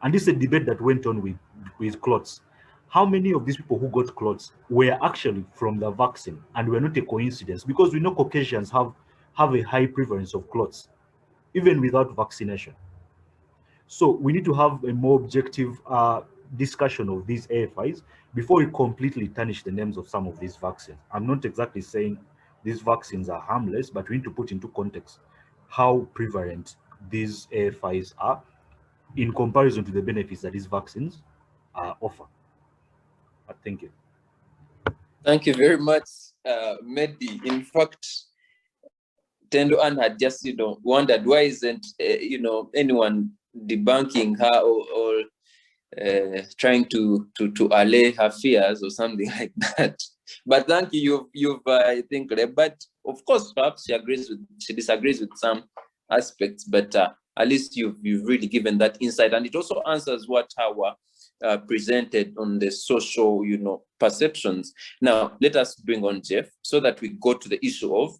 And this is a debate that went on with clots. How many of these people who got clots were actually from the vaccine and were not a coincidence? Because we know Caucasians have a high prevalence of clots, even without vaccination. So we need to have a more objective discussion of these AFIs before we completely tarnish the names of some of these vaccines. I'm not exactly saying these vaccines are harmless, but we need to put into context how prevalent these AFIs are in comparison to the benefits that these vaccines offer. Thank you. Thank you very much, Mehdi. In fact, Tendo Ann had just, wondered why isn't, anyone debunking her or trying to allay her fears or something like that. But thank you, you've I think, but of course, perhaps she disagrees with some aspects, but at least you've really given that insight, and it also answers what Hawa presented on the social, perceptions. Now, let us bring on Jeff so that we go to the issue of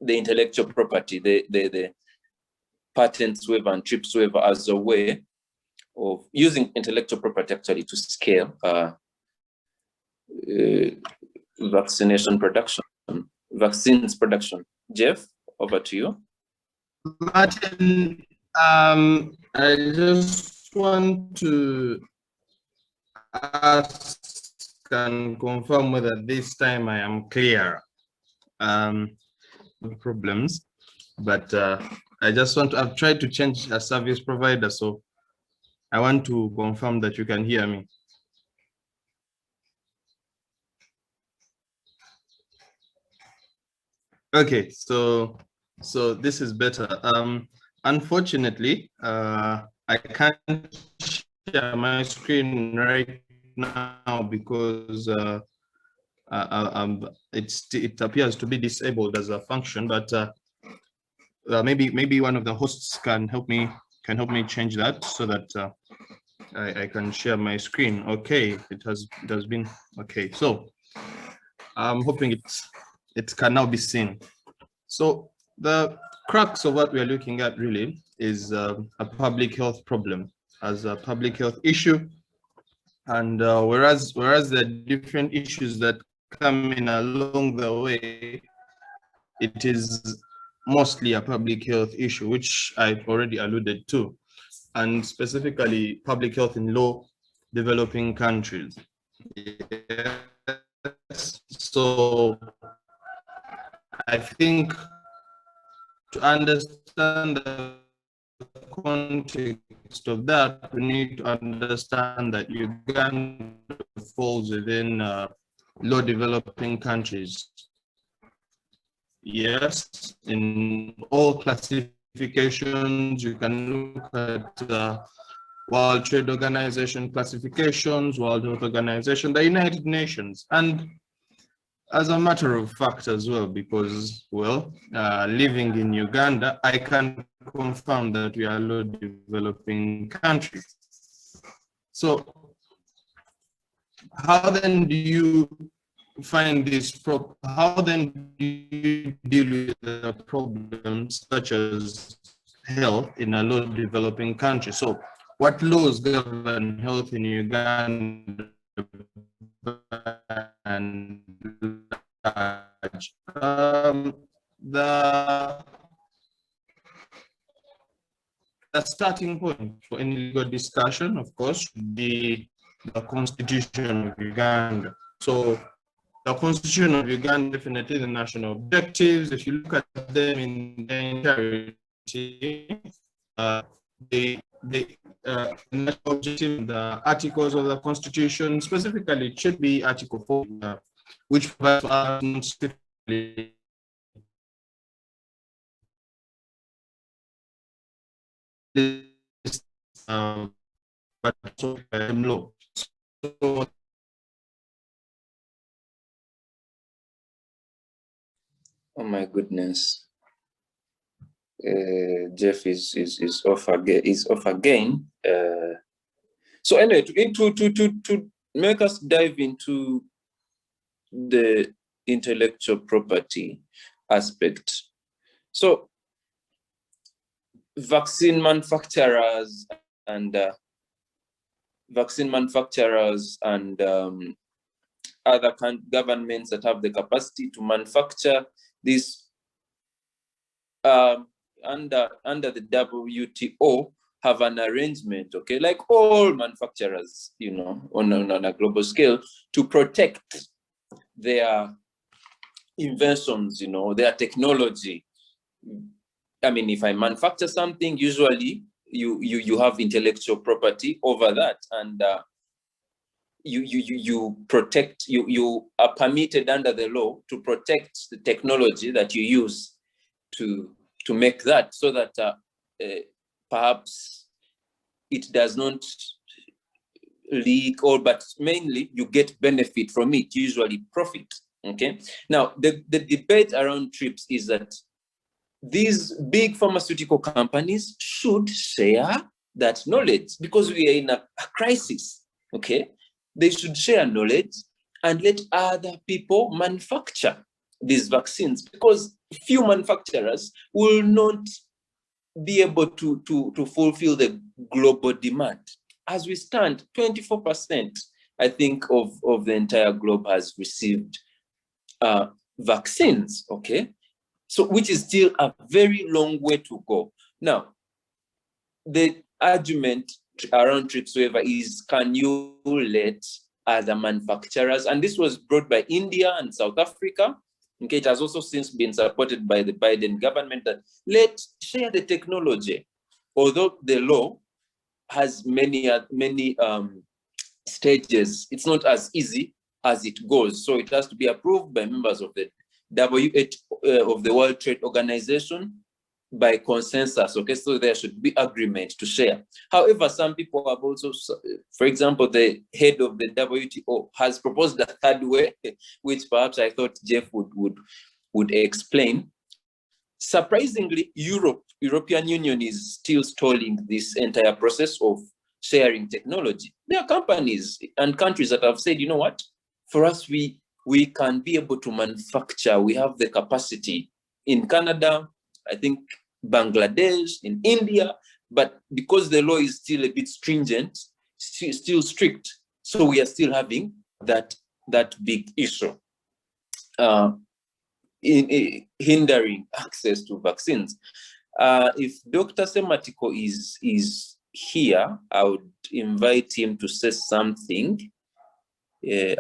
the intellectual property, the patents waiver and TRIPS waiver as a way of using intellectual property actually to scale vaccines production. Jeff, over to you. Martin, I just want to ask and confirm whether this time I am clear. No problems, but I just want to, I've tried to change a service provider, so I want to confirm that you can hear me. Okay, so this is better. Unfortunately, I can't share my screen right now because it appears to be disabled as a function, but maybe one of the hosts can help me change that so that I can share my screen. Okay, it has been okay. So I'm hoping it can now be seen. So the crux of what we are looking at really is a public health problem as a public health issue, and whereas the different issues that come in along the way, it is mostly a public health issue, which I've already alluded to, and specifically public health in low developing countries. Yes. So I think to understand the context of that, we need to understand that Uganda falls within low developing countries. Yes, in all classifications, you can look at World Trade Organization classifications, World Health Organization, the United Nations, and as a matter of fact as well, because, well, living in Uganda, I can confirm that we are a low developing country. So how then do you find this how then do you deal with the problems such as health in a low developing country? So what laws govern health in Uganda and large? The starting point for any legal discussion, of course, should be the Constitution of Uganda. So the Constitution of Uganda, definitely the national objectives, if you look at them in their entirety, the national objective, the articles of the Constitution, specifically it should be Article 4, which provides for us specifically but also law. So Oh my goodness. Jeff is off again. So anyway, to make us dive into the intellectual property aspect. So vaccine manufacturers and other governments that have the capacity to manufacture this under the WTO have an arrangement, okay, like all manufacturers, on a global scale, to protect their inventions, their technology. I mean, if I manufacture something, usually you have intellectual property over that, and you protect, you are permitted under the law to protect the technology that you use to make that, so that perhaps it does not leak, but mainly you get benefit from it, usually profit. Okay. Now, the debate around TRIPS is that these big pharmaceutical companies should share that knowledge because we are in a crisis. Okay. They should share knowledge and let other people manufacture these vaccines, because few manufacturers will not be able to fulfill the global demand. As we stand, 24%, I think, of the entire globe has received vaccines, okay? So, which is still a very long way to go. Now, the argument around TRIPS waiver is, can you let other manufacturers, and this was brought by India and South Africa, okay, it has also since been supported by the Biden government, that share the technology. Although the law has many stages, it's not as easy as it goes. So it has to be approved by members of the of the World Trade Organization by consensus, okay? So there should be agreement to share. However, some people have also, for example, the head of the WTO has proposed a third way, which perhaps I thought Jeff would explain. Surprisingly, European Union is still stalling this entire process of sharing technology. There are companies and countries that have said, you know what, for us, we can be able to manufacture, we have the capacity in Canada, I think Bangladesh, in India, but because the law is still a bit stringent, still strict, so we are still having that big issue in hindering access to vaccines. If Dr. Sematiko is here, I would invite him to say something.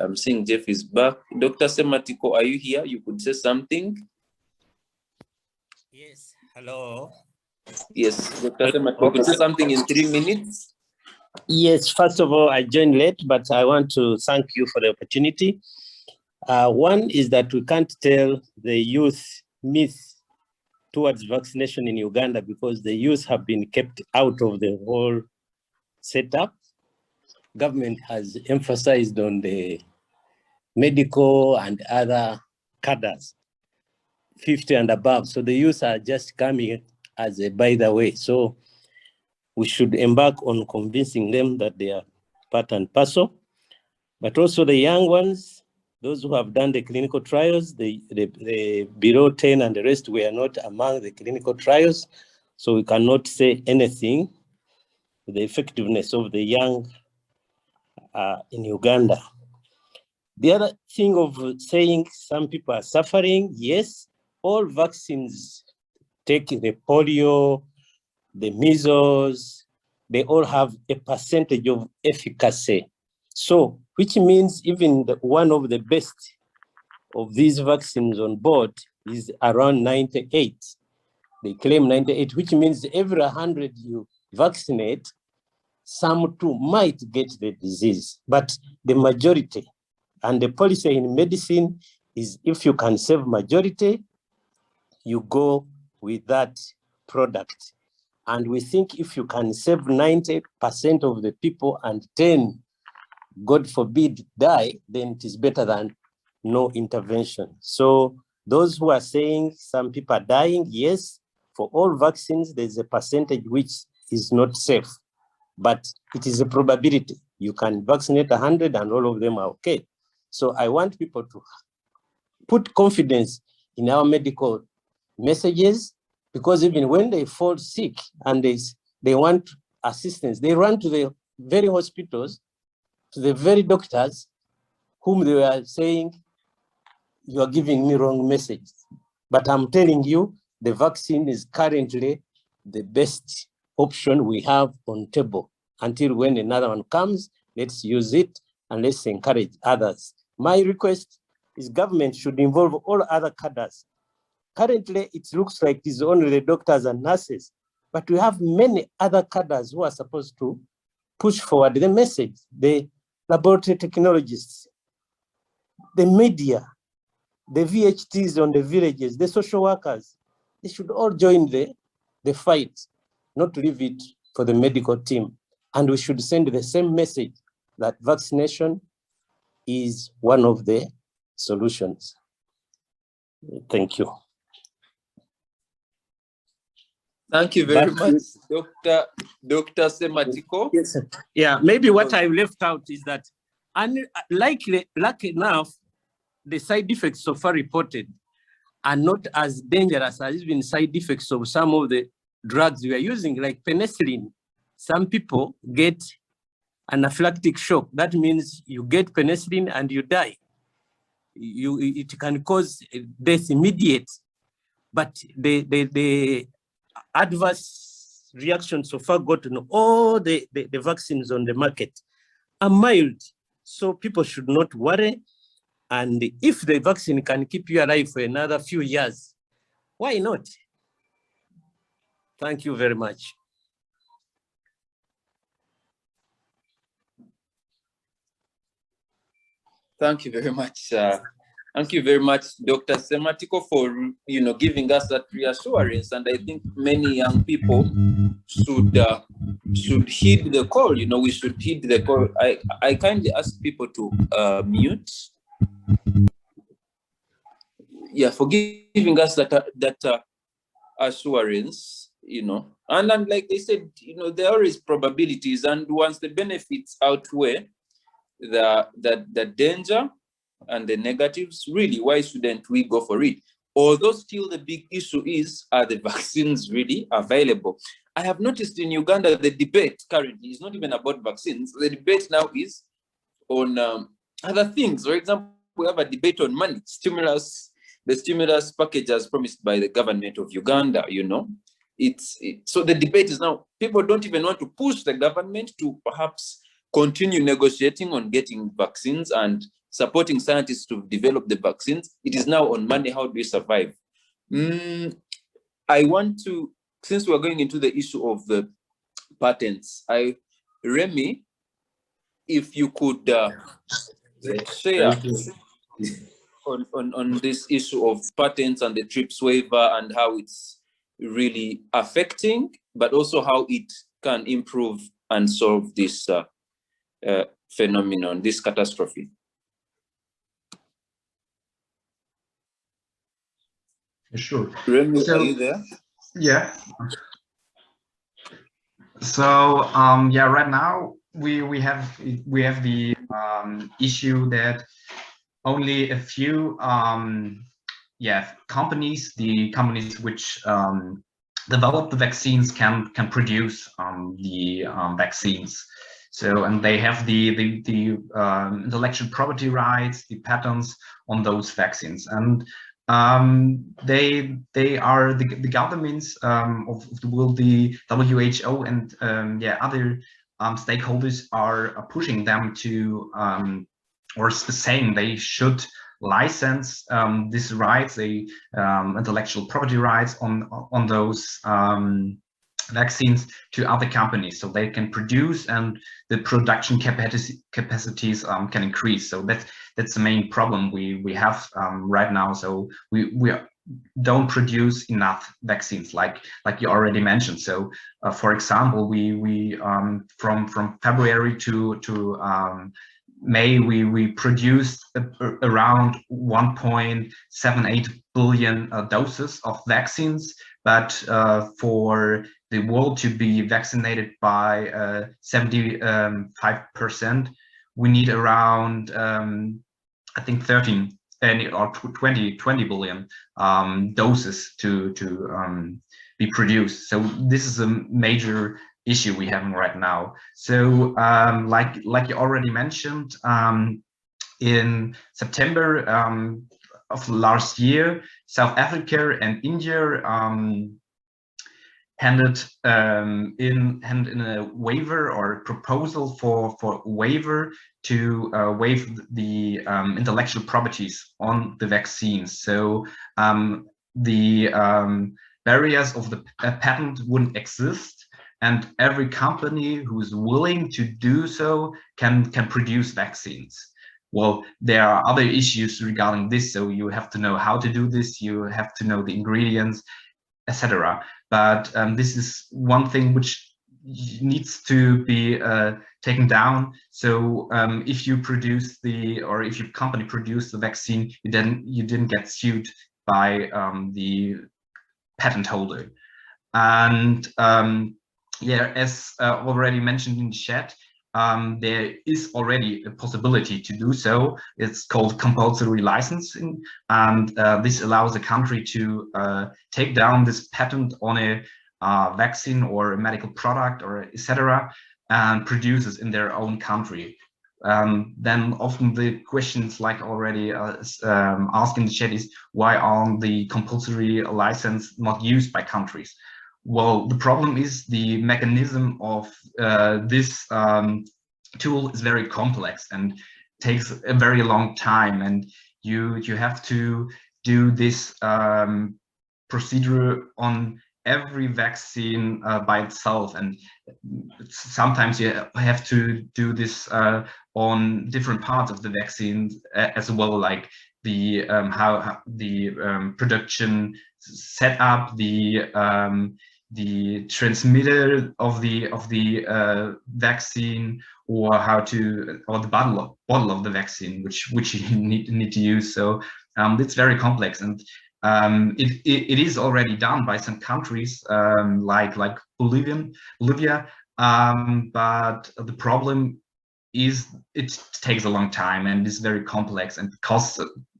I'm seeing Jeff is back. Dr. Sematiko, are you here? You could say something. Yes, hello. Yes, Dr. Sematiko, could say something in 3 minutes. Yes, first of all, I joined late, but I want to thank you for the opportunity. One is that we can't tell the youth myth towards vaccination in Uganda because the youth have been kept out of the whole setup. Government has emphasized on the medical and other cadres, 50 and above. So the youth are just coming as a by the way. So we should embark on convincing them that they are part and parcel, but also the young ones, those who have done the clinical trials, the below 10 and the rest were not among the clinical trials. So we cannot say anything to the effectiveness of the young in Uganda. The other thing of saying some people are suffering, yes, all vaccines, take the polio, the measles, they all have a percentage of efficacy. So, which means even one of the best of these vaccines on board is around 98. They claim 98, which means every 100 you vaccinate, some too might get the disease, but the majority, and the policy in medicine is if you can save majority, you go with that product. And we think if you can save 90% of the people and 10, God forbid, die, then it is better than no intervention. So those who are saying some people are dying, yes, for all vaccines, there's a percentage which is not safe, but it is a probability. You can vaccinate 100 and all of them are okay. So I want people to put confidence in our medical messages, because even when they fall sick and they want assistance, they run to the very hospitals, to the very doctors whom they were saying, you are giving me wrong message. But I'm telling you, the vaccine is currently the best option we have on table. Until when another one comes, let's use it and let's encourage others. My request is government should involve all other cadres. Currently, it looks like it's only the doctors and nurses, but we have many other cadres who are supposed to push forward the message, the laboratory technologists, the media, the VHTs on the villages, the social workers. They should all join the fight, not leave it for the medical team. And we should send the same message that vaccination is one of the solutions. Thank you. Thank you very But- much, Dr. Sematiko. Yes, sir. Yeah, maybe what I left out is that lucky enough, the side effects so far reported are not as dangerous as even side effects of some of the drugs we are using, like penicillin. Some people get anaphylactic shock. That means you get penicillin and you die. It can cause death immediate, but the adverse reactions so far gotten all the vaccines on the market are mild. So people should not worry. And if the vaccine can keep you alive for another few years, why not? Thank you very much. Thank you very much. Thank you very much, Dr. Sematiko, for giving us that reassurance. And I think many young people should heed the call. We should heed the call. I kindly ask people to mute. Yeah, for giving us that assurance. And then, like they said, there are always probabilities, and once the benefits outweigh the danger and the negatives, really, why shouldn't we go for it? Although still the big issue is, are the vaccines really available? I have noticed in Uganda, the debate currently is not even about vaccines. The debate now is on other things. For example, we have a debate on money, the stimulus package as promised by the government of Uganda, So the debate is now, people don't even want to push the government to perhaps continue negotiating on getting vaccines and supporting scientists to develop the vaccines. It is now on money. How do we survive? I want to, since we're going into the issue of the patents, Remy, if you could share on this issue of patents and the TRIPS waiver and how it's really affecting, but also how it can improve and solve this phenomenon, this catastrophe. Sure. Remy, So, are you there? Yeah. So yeah, right now we have the issue that only a few companies, the companies which develop the vaccines can produce the vaccines. So, and they have the intellectual property rights, the patents on those vaccines, and they are the governments of the world, the WHO and other stakeholders are pushing them to or saying they should license these rights, the intellectual property rights on those vaccines to other companies, so they can produce and the production capacities can increase. So that's the main problem we have right now. So we don't produce enough vaccines, like you already mentioned. So for example, we from February to May, we produced around 1.78 billion doses of vaccines, but for the world to be vaccinated by 75%, we need around I think 13 or 20 billion doses to be produced. So this is a major issue we have right now. So like you already mentioned, in September of last year, South Africa and India handed in a waiver or proposal for waiver to waive the intellectual properties on the vaccines. So the barriers of the patent wouldn't exist, and every company who's willing to do so can produce vaccines. Well, there are other issues regarding this, so you have to know how to do this, you have to know the ingredients, etc. But this is one thing which needs to be taken down. So if you produce or if your company produced the vaccine, you didn't get sued by the patent holder. And yeah, as already mentioned in the chat, there is already a possibility to do so. It's called compulsory licensing, and this allows a country to take down this patent on a vaccine or a medical product or etc. and produces in their own country. Then often the questions, like already asked in the chat, is why aren't the compulsory license not used by countries? Well, the problem is the mechanism of this tool is very complex and takes a very long time, and you have to do this procedure on every vaccine by itself, and sometimes you have to do this on different parts of the vaccine as well, like the how the production setup, the transmitter of the vaccine, or the bottle of the vaccine which you need to use. So it's very complex, and it is already done by some countries like Bolivia, but the problem is it takes a long time and is very complex and costs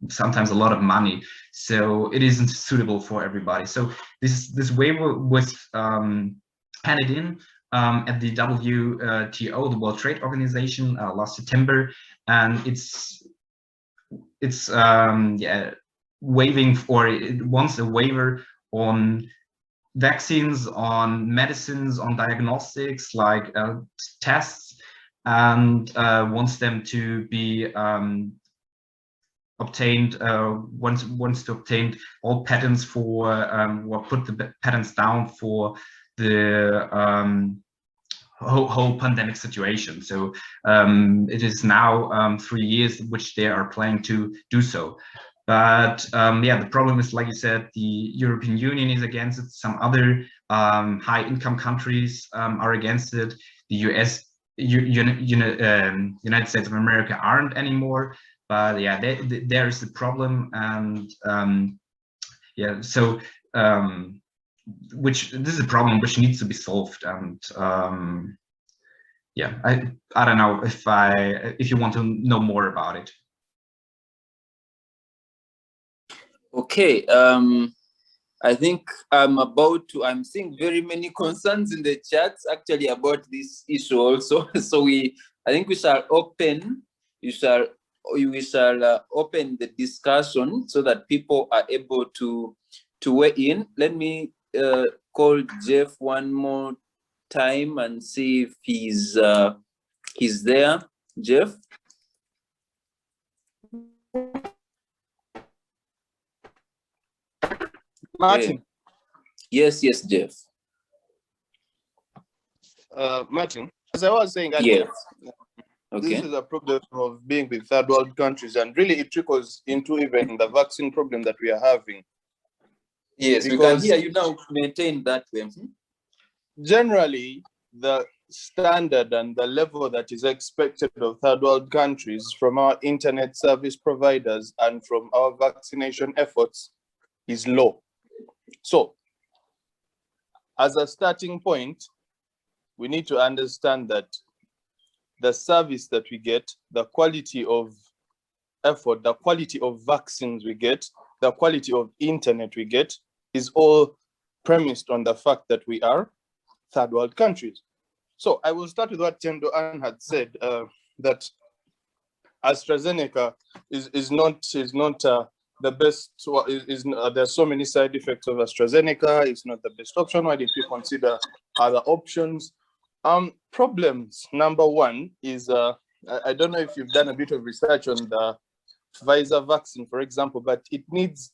sometimes a lot of money, so it isn't suitable for everybody. So this waiver was handed in at the WTO, the World Trade Organization, last September, and it's yeah, waiving, or it wants a waiver on vaccines, on medicines, on diagnostics like tests, and wants them to be obtained, wants to obtain all patents for, or put the patents down for the whole pandemic situation. So it is now 3 years which they are planning to do so. But yeah, the problem is, like you said, the European Union is against it. Some other high-income countries are against it. The US, United States of America aren't anymore. But yeah, there is the problem, and yeah, so this is a problem which needs to be solved. And yeah, I don't know if you want to know more about it. Okay, I think I'm seeing very many concerns in the chats actually about this issue also. So I think we shall open open the discussion so that people are able to weigh in. Let me call Jeff one more time and see if he's there. Jeff? Martin. Yes, Jeff. Martin, as I was saying, yes. Okay. This is a problem of being with third world countries, and really it trickles into even the vaccine problem that we are having. Yes, because we can hear you now. Maintain that way. Generally, the standard and the level that is expected of third world countries from our internet service providers and from our vaccination efforts is low. So, as a starting point, we need to understand that the service that we get, the quality of effort, the quality of vaccines we get, the quality of internet we get is all premised on the fact that we are third world countries. So I will start with what Tendo Ann had said, that AstraZeneca is not the best. There's so many side effects of AstraZeneca. It's not the best option. Why did we consider other options? Problems. Number one is, I don't know if you've done a bit of research on the Pfizer vaccine, for example, but it needs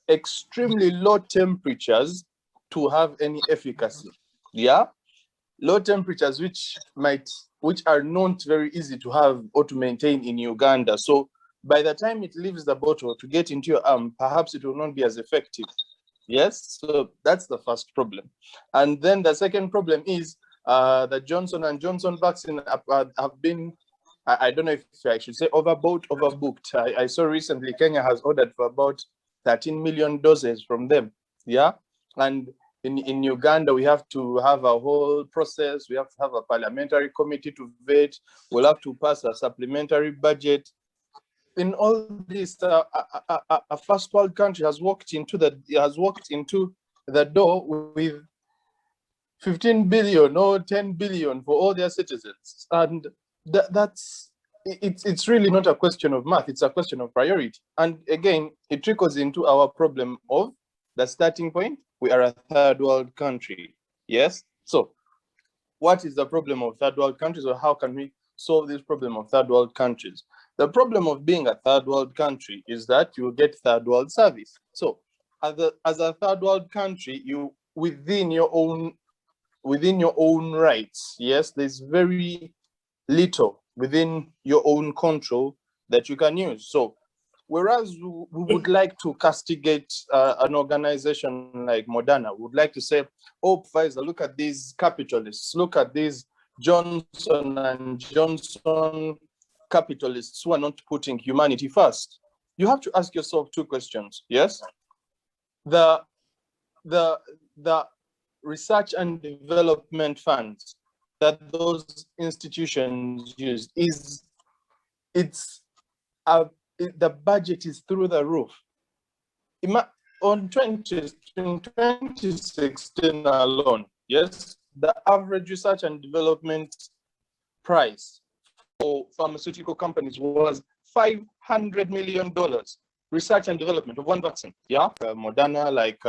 extremely low temperatures to have any efficacy. Yeah, low temperatures which are not very easy to have or to maintain in Uganda. So by the time it leaves the bottle to get into your arm, perhaps it will not be as effective. Yes, so that's the first problem. And then the second problem is The Johnson and Johnson vaccine have been, I don't know if I should say overbooked. I saw recently Kenya has ordered for about 13 million doses from them. Yeah. And in Uganda, we have to have a whole process. We have to have a parliamentary committee to vet. We'll have to pass a supplementary budget. In all this, a first world country has walked into the door with 15 billion or 10 billion for all their citizens, and it's really not a question of math. It's a question of priority. And again, it trickles into our problem of the starting point. We are a third world country. Yes. So what is the problem of third world countries, or how can we solve this problem of third world countries? The problem of being a third world country is that you get third world service. So as a third world country, you within your own rights, yes, there's very little within your own control that you can use. So whereas we would like to castigate an organization like Moderna, we would like to say, oh, Pfizer, look at these capitalists, look at these Johnson and Johnson capitalists who are not putting humanity first. You have to ask yourself two questions. Yes, the research and development funds that those institutions use the budget is through the roof. In 2016 alone, yes, the average research and development price for pharmaceutical companies was $500 million. Research and development of one vaccine. Yeah, Moderna, like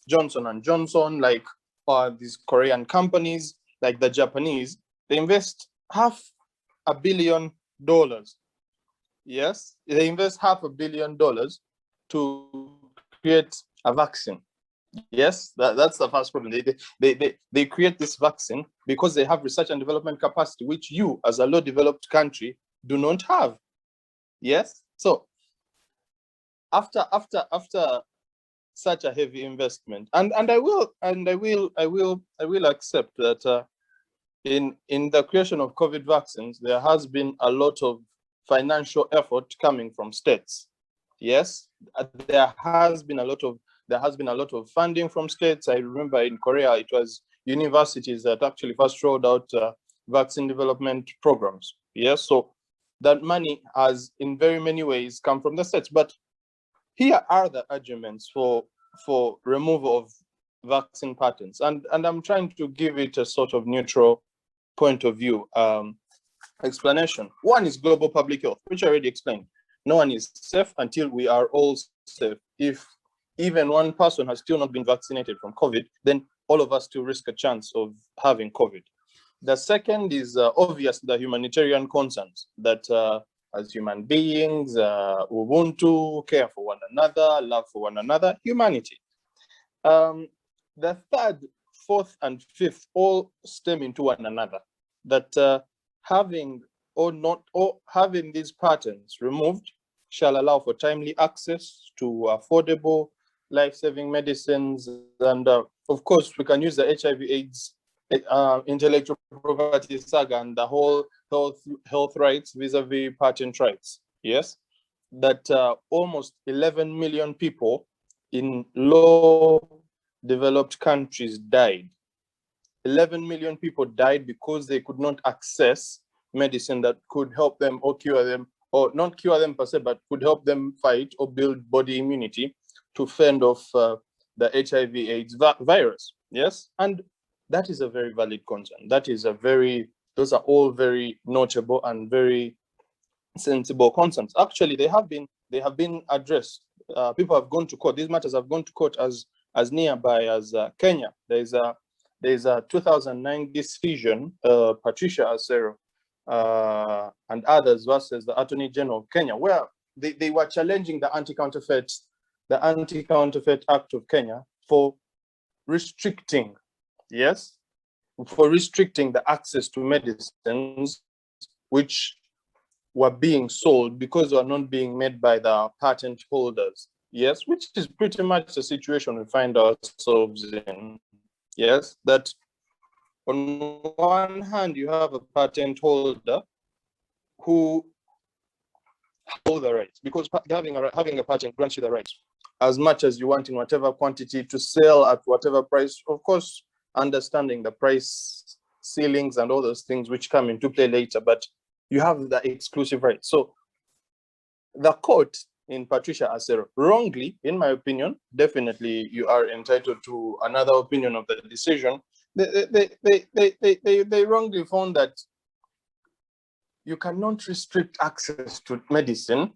Johnson and Johnson, like these Korean companies, like the Japanese, they invest $500 million. Yes, they invest $500 million to create a vaccine. Yes, that's the first problem. They create this vaccine because they have research and development capacity, which you, as a low-developed country, do not have. Yes, so after such a heavy investment, and I will accept that in the creation of COVID vaccines, there has been a lot of financial effort coming from states. Yes, there has been a lot of funding from states. I remember in Korea, it was universities that actually first rolled out vaccine development programs. Yes, so that money has in very many ways come from the states. But here are the arguments for removal of vaccine patents, and I'm trying to give it a sort of neutral point of view explanation. One is global public health, which I already explained. No one is safe until we are all safe. If even one person has still not been vaccinated from COVID, then all of us still risk a chance of having COVID. The second is obvious, the humanitarian concerns that as human beings, Ubuntu, care for one another, love for one another, humanity. The third, fourth, and fifth all stem into one another. That having these patents removed shall allow for timely access to affordable, life-saving medicines, and of course, we can use the HIV/AIDS intellectual property saga and the whole health rights vis-a-vis patent rights. Yes, that almost 11 million people in low-developed countries died. 11 million people died because they could not access medicine that could help them or cure them, or not cure them per se, but could help them fight or build body immunity to fend off the HIV/AIDS virus. Yes, and that is a very valid concern. Those are all very notable and very sensible concerns. Actually, they have been addressed. People have gone to court. These matters have gone to court as nearby as Kenya. There's a 2009 decision, Patricia Asero and others versus the Attorney General of Kenya, where they were challenging the Anti-Counterfeit Act of Kenya for restricting the access to medicines which were being sold because they were not being made by the patent holders. Yes, which is pretty much the situation we find ourselves in. Yes, that On one hand, you have a patent holder who hold the rights, because having a patent grants you the rights as much as you want in whatever quantity to sell at whatever price, of course, understanding the price ceilings and all those things which come into play later, but you have the exclusive right. So the court in Patricia Acero, wrongly, in my opinion, definitely you are entitled to another opinion of the decision. They wrongly found that you cannot restrict access to medicine.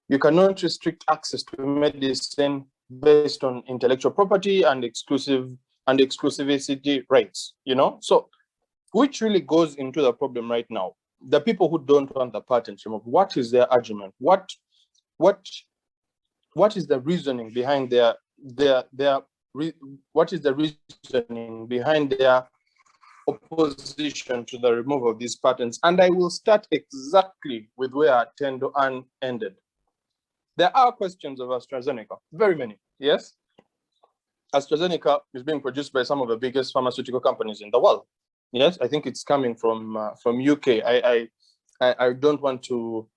You cannot restrict access to medicine based on intellectual property and exclusivity rights, you know? So, which really goes into the problem right now. The people who don't want the patent removed, what is their argument? What is the reasoning behind what is the reasoning behind their opposition to the removal of these patents? And I will start exactly with where Tendo Ann ended. There are questions of AstraZeneca, very many, yes? AstraZeneca is being produced by some of the biggest pharmaceutical companies in the world. Yes, I think it's coming from UK. I don't want to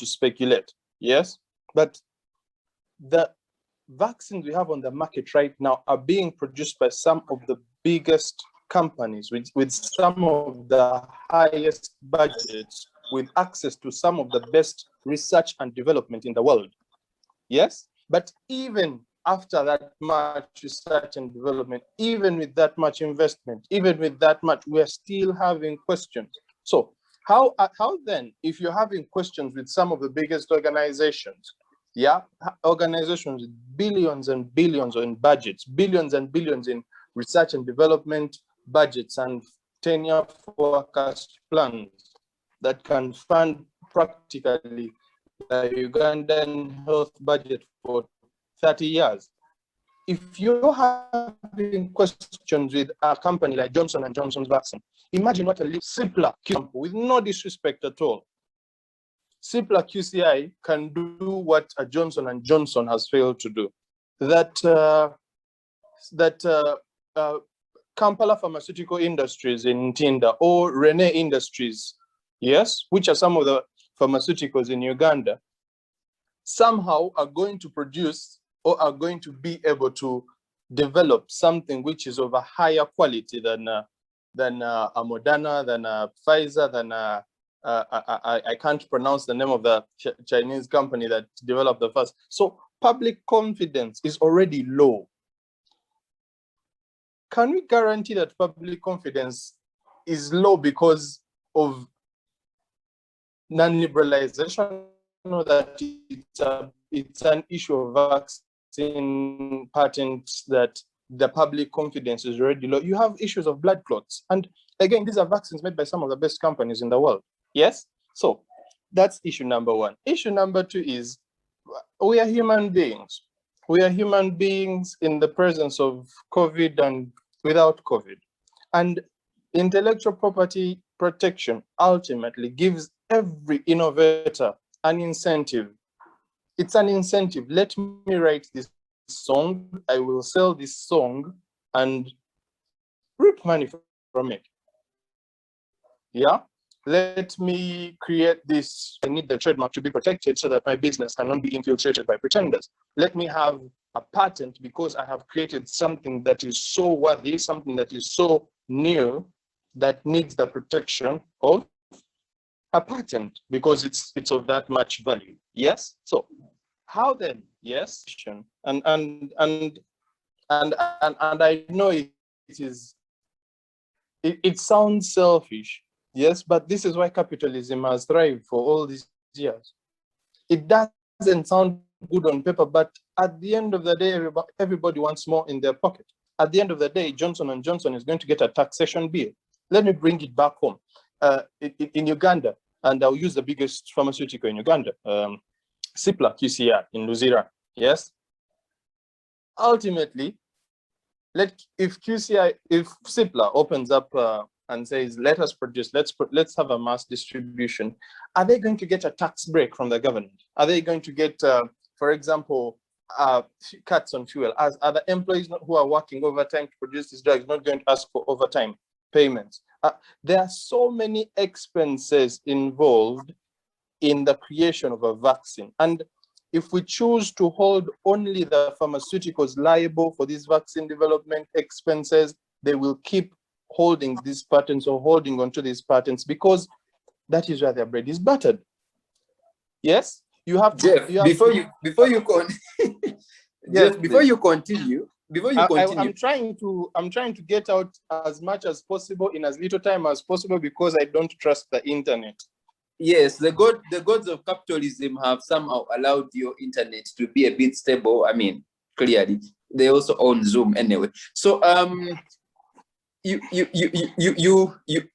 speculate. Yes, but the vaccines we have on the market right now are being produced by some of the biggest companies with some of the highest budgets, with access to some of the best research and development in the world. Yes, but even after that much research and development, even with that much investment, even with that much, we are still having questions. So how then, if you're having questions with some of the biggest organizations, yeah, organizations with billions and billions in budgets, billions and billions in research and development budgets and 10-year forecast plans that can fund practically the Ugandan health budget for 30 years. If you're having questions with a company like Johnson & Johnson's vaccine, imagine what a simpler QCI, with no disrespect at all. Simpler QCI can do what a Johnson & Johnson has failed to do. Kampala Pharmaceutical Industries in Ntinda or Rene Industries, yes, which are some of the pharmaceuticals in Uganda, somehow are going to produce or are going to be able to develop something which is of a higher quality than a Moderna, than a Pfizer, than I can't pronounce the name of the Chinese company that developed the first. So public confidence is already low. Can we guarantee that public confidence is low because of non-liberalization, or that it's an issue of vaccine patents that the public confidence is already low? You have issues of blood clots. And again, these are vaccines made by some of the best companies in the world. Yes? So that's issue number one. Issue number two is we are human beings. We are human beings in the presence of COVID and without COVID. And intellectual property protection ultimately gives every innovator an incentive. It's an incentive. Let me write this song. I will sell this song and reap money from it. Yeah? Let me create this. I need the trademark to be protected so that my business cannot be infiltrated by pretenders. Let me have a patent because I have created something that is so worthy, something that is so new that needs the protection of a patent because it's of that much value. Yes. So how then? Yes. And I know it sounds selfish. Yes, but this is why capitalism has thrived for all these years. It doesn't sound good on paper, but at the end of the day, everybody wants more in their pocket. At the end of the day, Johnson & Johnson is going to get a taxation bill. Let me bring it back home. In Uganda, and I'll use the biggest pharmaceutical in Uganda, Cipla QCI in Luzira. Yes. Ultimately, if Cipla opens up and says, let us produce, let's have a mass distribution, are they going to get a tax break from the government? Are they going to get, for example, cuts on fuel, as other employees who are working overtime to produce these drugs not going to ask for overtime payments. There are so many expenses involved in the creation of a vaccine. And if we choose to hold only the pharmaceuticals liable for these vaccine development expenses, they will keep holding these patents or holding onto these patents, because that is where their bread is buttered. Yes, you have to. Jeff, before you continue, I'm trying to get out as much as possible in as little time as possible, because I don't trust the internet. Yes, the gods of capitalism have somehow allowed your internet to be a bit stable. I mean, clearly, they also own Zoom anyway. So, you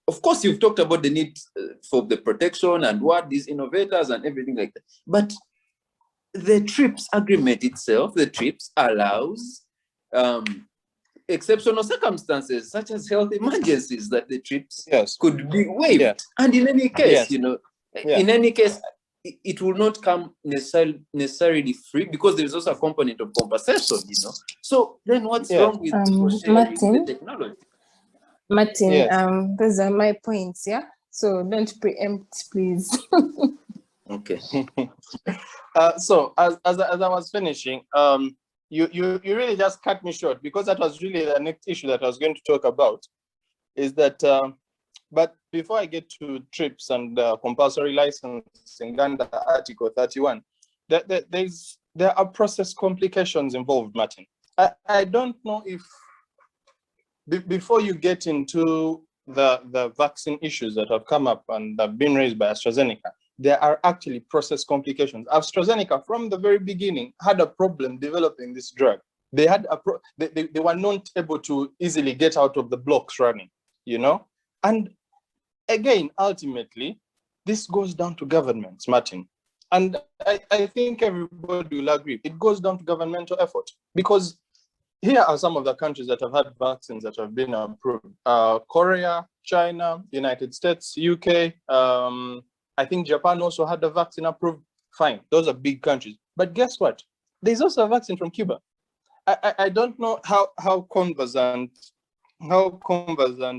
of course, you've talked about the need for the protection and what these innovators and everything like that. But the TRIPS agreement itself, the TRIPS allows exceptional circumstances such as health emergencies that the TRIPS could be waived. And in any case, in any case, it will not come necessarily free, because there is also a component of compensation, So then what's wrong with Martin, the technology? Martin, those are my points, yeah? So don't preempt, please. Okay. So as I was finishing, you really just cut me short, because that was really the next issue that I was going to talk about, is that, but before I get to TRIPS and compulsory licensing under Article 31, there are process complications involved, Martin. I don't know if, before you get into the vaccine issues that have come up and have been raised by AstraZeneca, there are actually process complications. AstraZeneca, from the very beginning, had a problem developing this drug. They had they were not able to easily get out of the blocks running, And again, ultimately, this goes down to governments, Martin. And I think everybody will agree. It goes down to governmental effort, because here are some of the countries that have had vaccines that have been approved. Korea, China, United States, UK, I think Japan also had a vaccine approved. Fine, those are big countries. But guess what? There's also a vaccine from Cuba. I don't know how conversant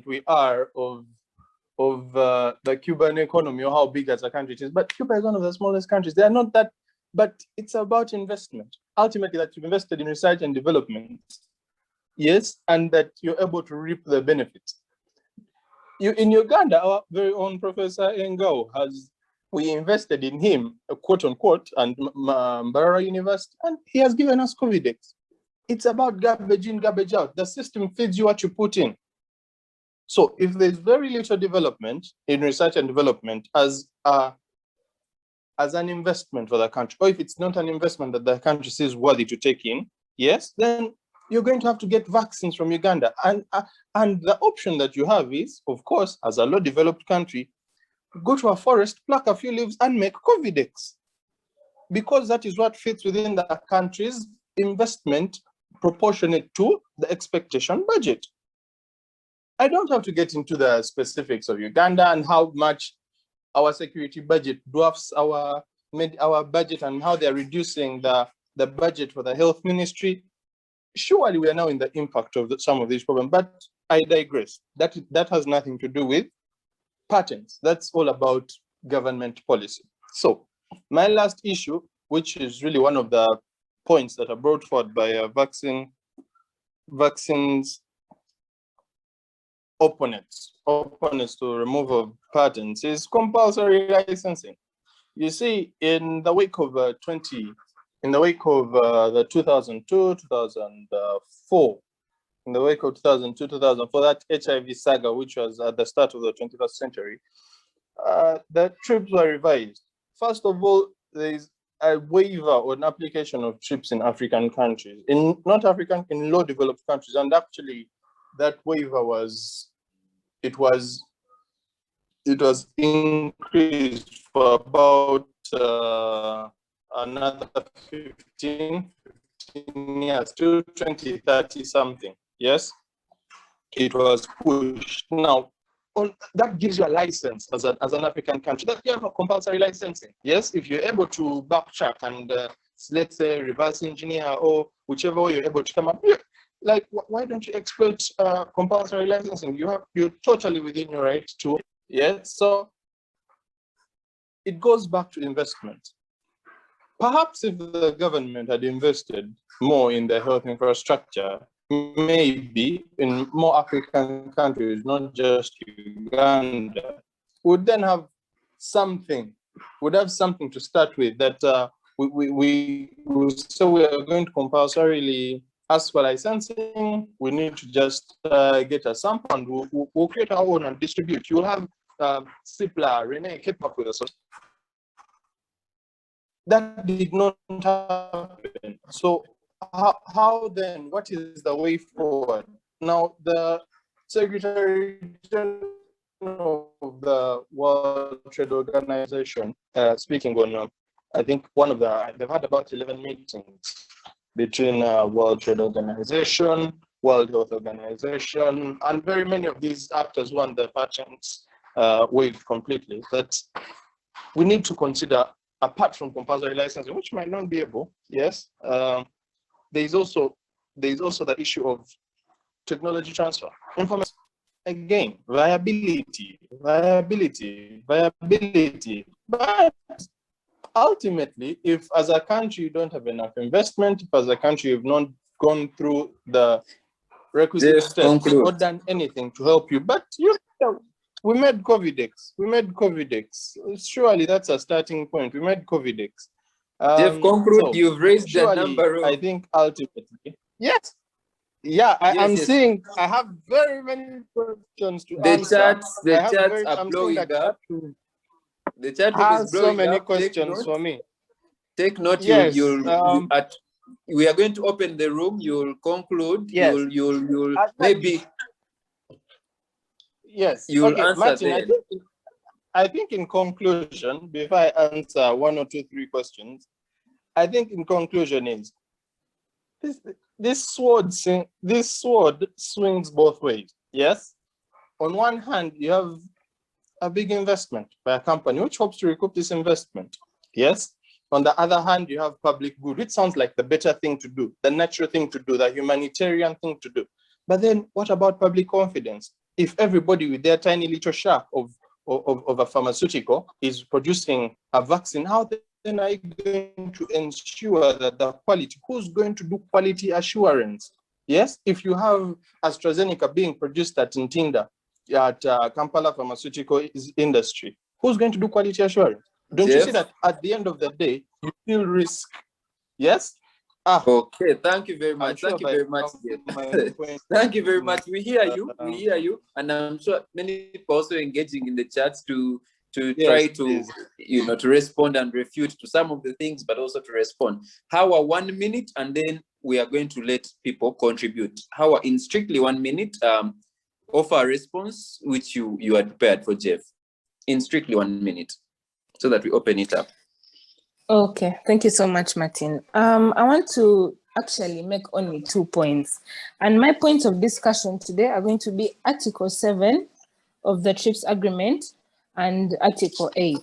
we are of the Cuban economy, or how big as a country it is, but Cuba is one of the smallest countries. They are not that, but it's about investment. Ultimately, that you've invested in research and development, yes, and that you're able to reap the benefits. In Uganda, our very own Professor Engao we invested in him, quote unquote, and Mbarara University, and he has given us Covidex. It's about garbage in, garbage out. The system feeds you what you put in. So if there's very little development in research and development as an investment for the country, or if it's not an investment that the country sees worthy to take in, yes, then you're going to have to get vaccines from Uganda. And the option that you have is, of course, as a low-developed country, go to a forest, pluck a few leaves, and make Covidex. Because that is what fits within the country's investment proportionate to the expectation budget. I don't have to get into the specifics of Uganda and how much our security budget dwarfs our budget, and how they're reducing the budget for the health ministry. Surely we are now in the impact of some of these problems, but I digress. That has nothing to do with patents. That's all about government policy. So my last issue, which is really one of the points that are brought forward by vaccines opponents to remove of patents, is compulsory licensing. You see, in the wake of the 2002, 2004, in the wake of 2002, 2004, that HIV saga, which was at the start of the 21st century, the TRIPS were revised. First of all, there is a waiver or an application of TRIPS in African countries, in low developed countries, and actually that waiver was increased for about another 15 years to 2030 something. Yes, it was pushed. Now, that gives you a license as an African country, that you have a compulsory licensing. Yes, if you're able to backtrack and let's say reverse engineer or whichever way you're able to come up. Like, why don't you exploit compulsory licensing? You're totally within your right to. Yeah, so it goes back to investment. Perhaps if the government had invested more in the health infrastructure, maybe in more African countries, not just Uganda, would then have something, to start with that we so we are going to compulsorily ask for licensing. We need to just get a sample and we'll create our own and distribute. You'll have CIPLA, Renee kept up with us. That did not happen. So how then, what is the way forward? Now, the Secretary General of the World Trade Organization, speaking on, I think they've had about 11 meetings between World Trade Organization, World Health Organization, and very many of these actors want the patents waived completely. But we need to consider, apart from compulsory licensing, which might not be able, yes, there's also the issue of technology transfer, information, again, viability. But ultimately, if as a country you don't have enough investment, if as a country you've not gone through the requisite steps or done anything to help you, but we made Covidex. Surely that's a starting point. We made Covidex. Jeff, conclude. So you've raised the number of... I think ultimately, yes. Yeah, I'm seeing, I have very many questions to answer. The chats are blowing up. The chat has so many questions for me. Take note. Yes. We are going to open the room. You'll conclude. Yes. You'll maybe... Yes. You'll okay, answer Martin, I think in conclusion, before I answer 1 or 2, 3 questions, I think in conclusion is this sword swings both ways. Yes. On one hand, you have a big investment by a company which hopes to recoup this investment. Yes. On the other hand, you have public good, which sounds like the better thing to do, the natural thing to do, the humanitarian thing to do. But then what about public confidence? If everybody with their tiny little shack of a pharmaceutical is producing a vaccine, how then are you going to ensure that the quality, who's going to do quality assurance? Yes, if you have AstraZeneca being produced at Ntinda, at Kampala Pharmaceutical Industry, who's going to do quality assurance? Don't you see that at the end of the day, you still risk? Yes? Okay, thank you very much. Thank you very much. Thank you very much. We hear you, and I'm sure many people also engaging in the chats to try to to respond and refute to some of the things, but also to respond. How 1 minute, and then we are going to let people contribute. How in strictly 1 minute, offer a response which you are prepared for, Jeff, in strictly 1 minute, so that we open it up. Okay, thank you so much, Martin. I want to actually make only 2 points. And my points of discussion today are going to be Article 7 of the TRIPS Agreement and Article 8.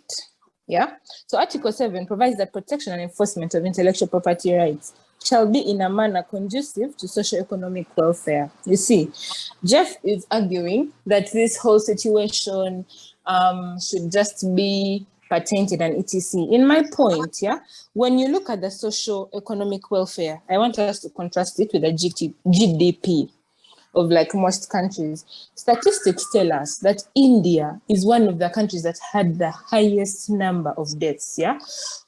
Yeah, so Article 7 provides that protection and enforcement of intellectual property rights shall be in a manner conducive to socio-economic welfare. You see, Jeff is arguing that this whole situation should just be patented and etc. In my point, yeah, when you look at the socio-economic welfare, I want us to contrast it with the GDP of like most countries. Statistics tell us that India is one of the countries that had the highest number of deaths, yeah?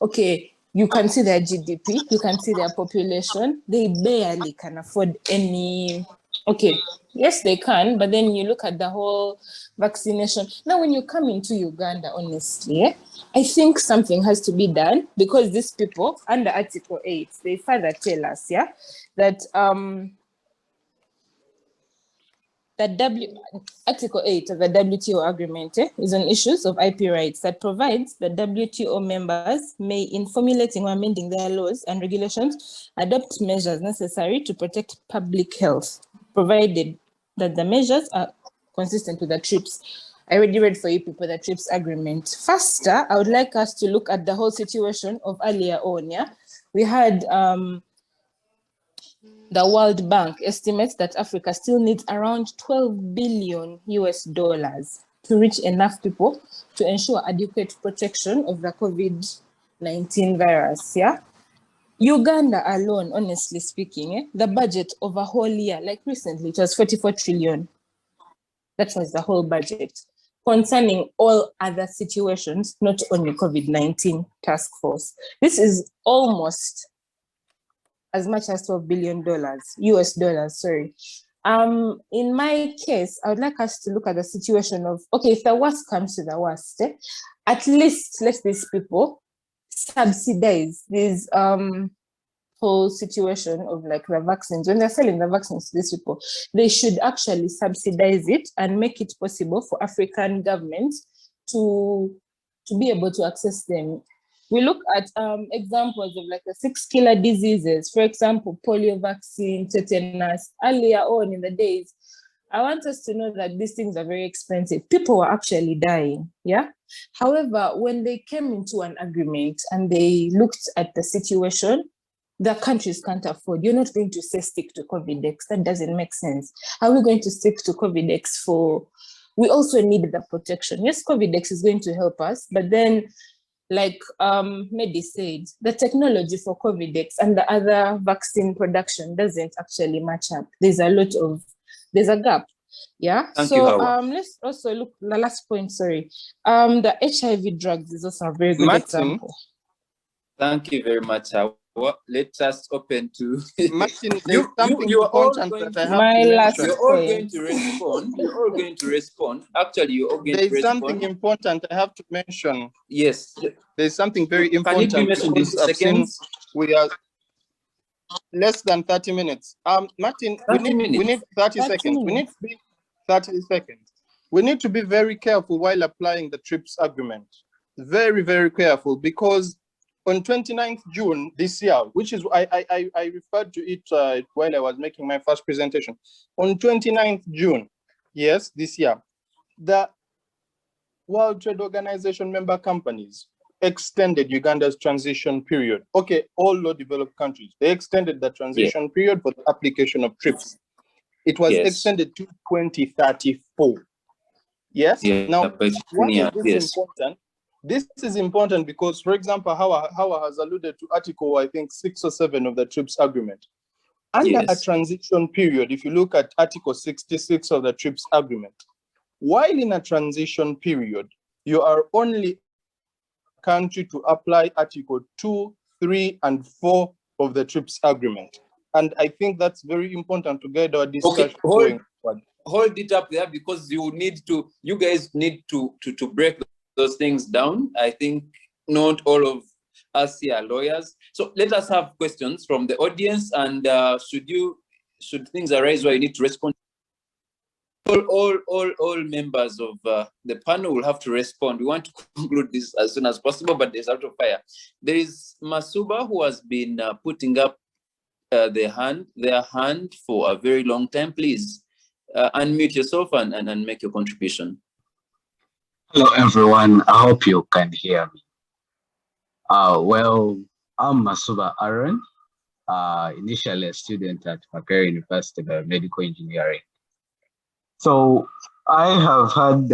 Okay, you can see their GDP, you can see their population, they barely can afford any, okay, yes, they can, but then you look at the whole vaccination. Now, when you come into Uganda, honestly, I think something has to be done, because these people, under Article 8, they further tell us, yeah, that Article 8 of the WTO agreement is on issues of IP rights that provides that WTO members may, in formulating or amending their laws and regulations, adopt measures necessary to protect public health, provided that the measures are consistent with the TRIPS. I already read for you people the TRIPS agreement. Faster, I would like us to look at the whole situation of earlier on, yeah, We had the World Bank estimates that Africa still needs around 12 billion US dollars to reach enough people to ensure adequate protection of the COVID-19 virus. Yeah. Uganda alone, honestly speaking, the budget of a whole year, like recently, it was 44 trillion. That was the whole budget concerning all other situations, not only COVID-19 task force. This is almost as much as $12 billion, US dollars, sorry. In my case, I would like us to look at the situation of, okay, if the worst comes to the worst, at least let these people subsidize this whole situation of like the vaccines. When they're selling the vaccines to these people, they should actually subsidize it and make it possible for African governments to be able to access them. We look at examples of like the 6 killer diseases, for example, polio vaccine, tetanus, earlier on in the days. I want us to know that these things are very expensive. People were actually dying, yeah? However, when they came into an agreement and they looked at the situation, the countries can't afford. You're not going to say stick to COVID-X. That doesn't make sense. How are we going to stick to COVID-X for? We also need the protection. Yes, COVID-X is going to help us, but then like Mehdi said, the technology for COVID-X and the other vaccine production doesn't actually match up. There's a gap. Yeah. Thank you, Hawa. Let's also look the last point, sorry. The HIV drugs is also a very good example. Thank you very much, Hawa. Let us open to Martin, there's something important that I have my to last mention. You're all going to respond. You're all going to respond. Actually, you're all going to There's respond. something important I have to mention. Yes. There's something very Can important. you give us in because I've seen seconds? we are less than 30 minutes. Martin, 30 we need 30 seconds. We need to be 30 seconds. We need to be very careful while applying the TRIPS agreement. Very, very careful, because on 29th June this year, which is, I referred to it while I was making my first presentation. On 29th June, yes, this year, the World Trade Organization member companies extended Uganda's transition period. Okay, all low developed countries, they extended the transition period for the application of TRIPS. It was extended to 2034. Yes, now, why is this important? This is important because, for example, Hawa has alluded to Article, I think, 6 or 7 of the TRIPS agreement. Under a transition period, if you look at Article 66 of the TRIPS agreement, while in a transition period, you are only a country to apply Article 2, 3, and 4 of the TRIPS agreement. And I think that's very important to get our discussion going forward. Hold it up there, because you guys need to break those things down. I think not all of us here are lawyers. So let us have questions from the audience, and should things arise where you need to respond, all members of the panel will have to respond. We want to conclude this as soon as possible, but there's out of fire. There is Masuba, who has been putting up their hand for a very long time. Please unmute yourself and make your contribution. Hello, everyone. I hope you can hear me. Well, I'm Masuba Aaron, initially a student at Makerere University of Medical Engineering. So I have heard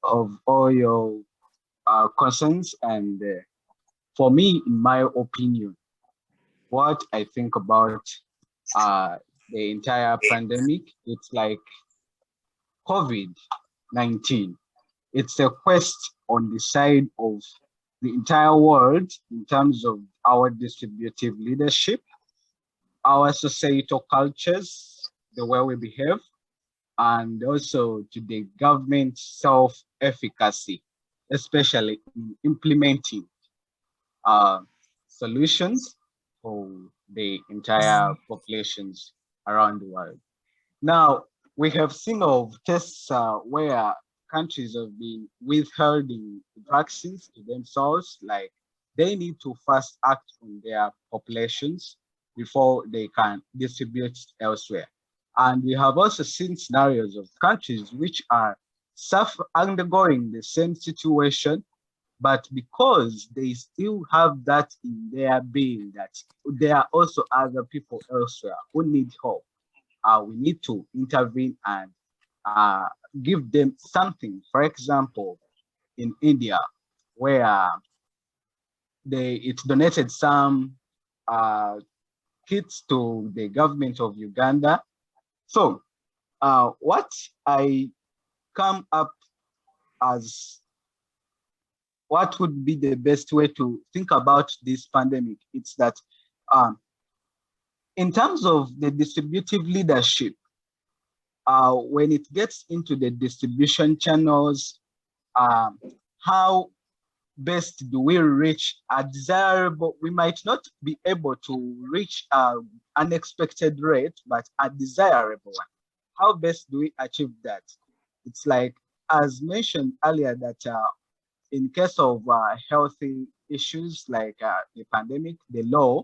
of all your concerns, and for me, in my opinion, what I think about the entire pandemic, it's like COVID-19. It's a quest on the side of the entire world in terms of our distributive leadership, our societal cultures, the way we behave, and also to the government's self-efficacy, especially in implementing solutions for the entire populations around the world. Now, we have seen of tests where countries have been withholding vaccines to themselves, like they need to first act on their populations before they can distribute elsewhere. And we have also seen scenarios of countries which are undergoing the same situation, But because they still have that in their being, that there are also other people elsewhere who need help, we need to intervene and give them something. For example, in India, where it donated some kits to the government of Uganda. So what I come up as what would be the best way to think about this pandemic, it's that in terms of the distributive leadership, when it gets into the distribution channels, how best do we reach a desirable, we might not be able to reach an unexpected rate, but a desirable one. How best do we achieve that? It's like, as mentioned earlier, that in case of healthy issues like the pandemic, the law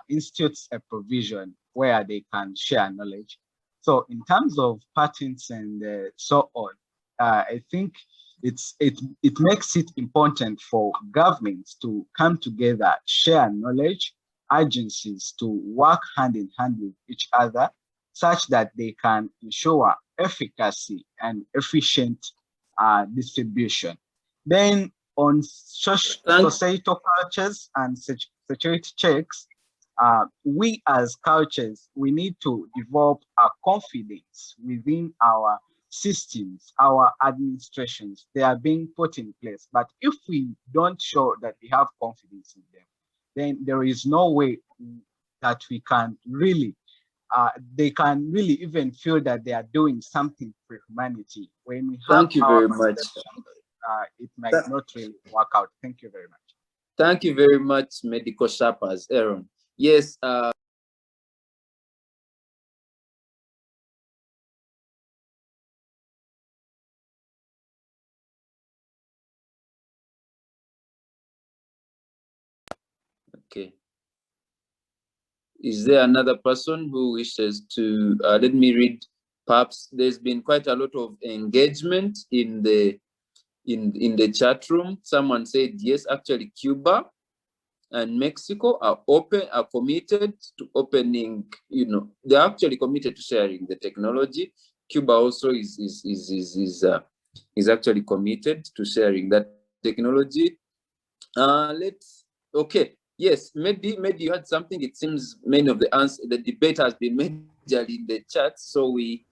institutes a provision where they can share knowledge. So in terms of patents and so on, I think it makes it important for governments to come together, share knowledge, agencies to work hand in hand with each other, such that they can ensure efficacy and efficient distribution. Then on societal cultures and security checks, we as cultures, we need to develop a confidence within our systems, our administrations. They are being put in place. But if we don't show that we have confidence in them, then there is no way that we can really, they can really even feel that they are doing something for humanity. When we have Thank you very much. It might not really work out. Thank you very much. Thank you very much, Medical Sharpers. Aaron. Yes. Okay. Is there another person who wishes to, let me read. Perhaps there's been quite a lot of engagement in the chat room. Someone said, yes, actually Cuba and Mexico are committed to opening, they're actually committed to sharing the technology. Cuba also is actually committed to sharing that technology. Okay, yes, maybe you had something. It seems many of the debate has been majorly in the chat, so we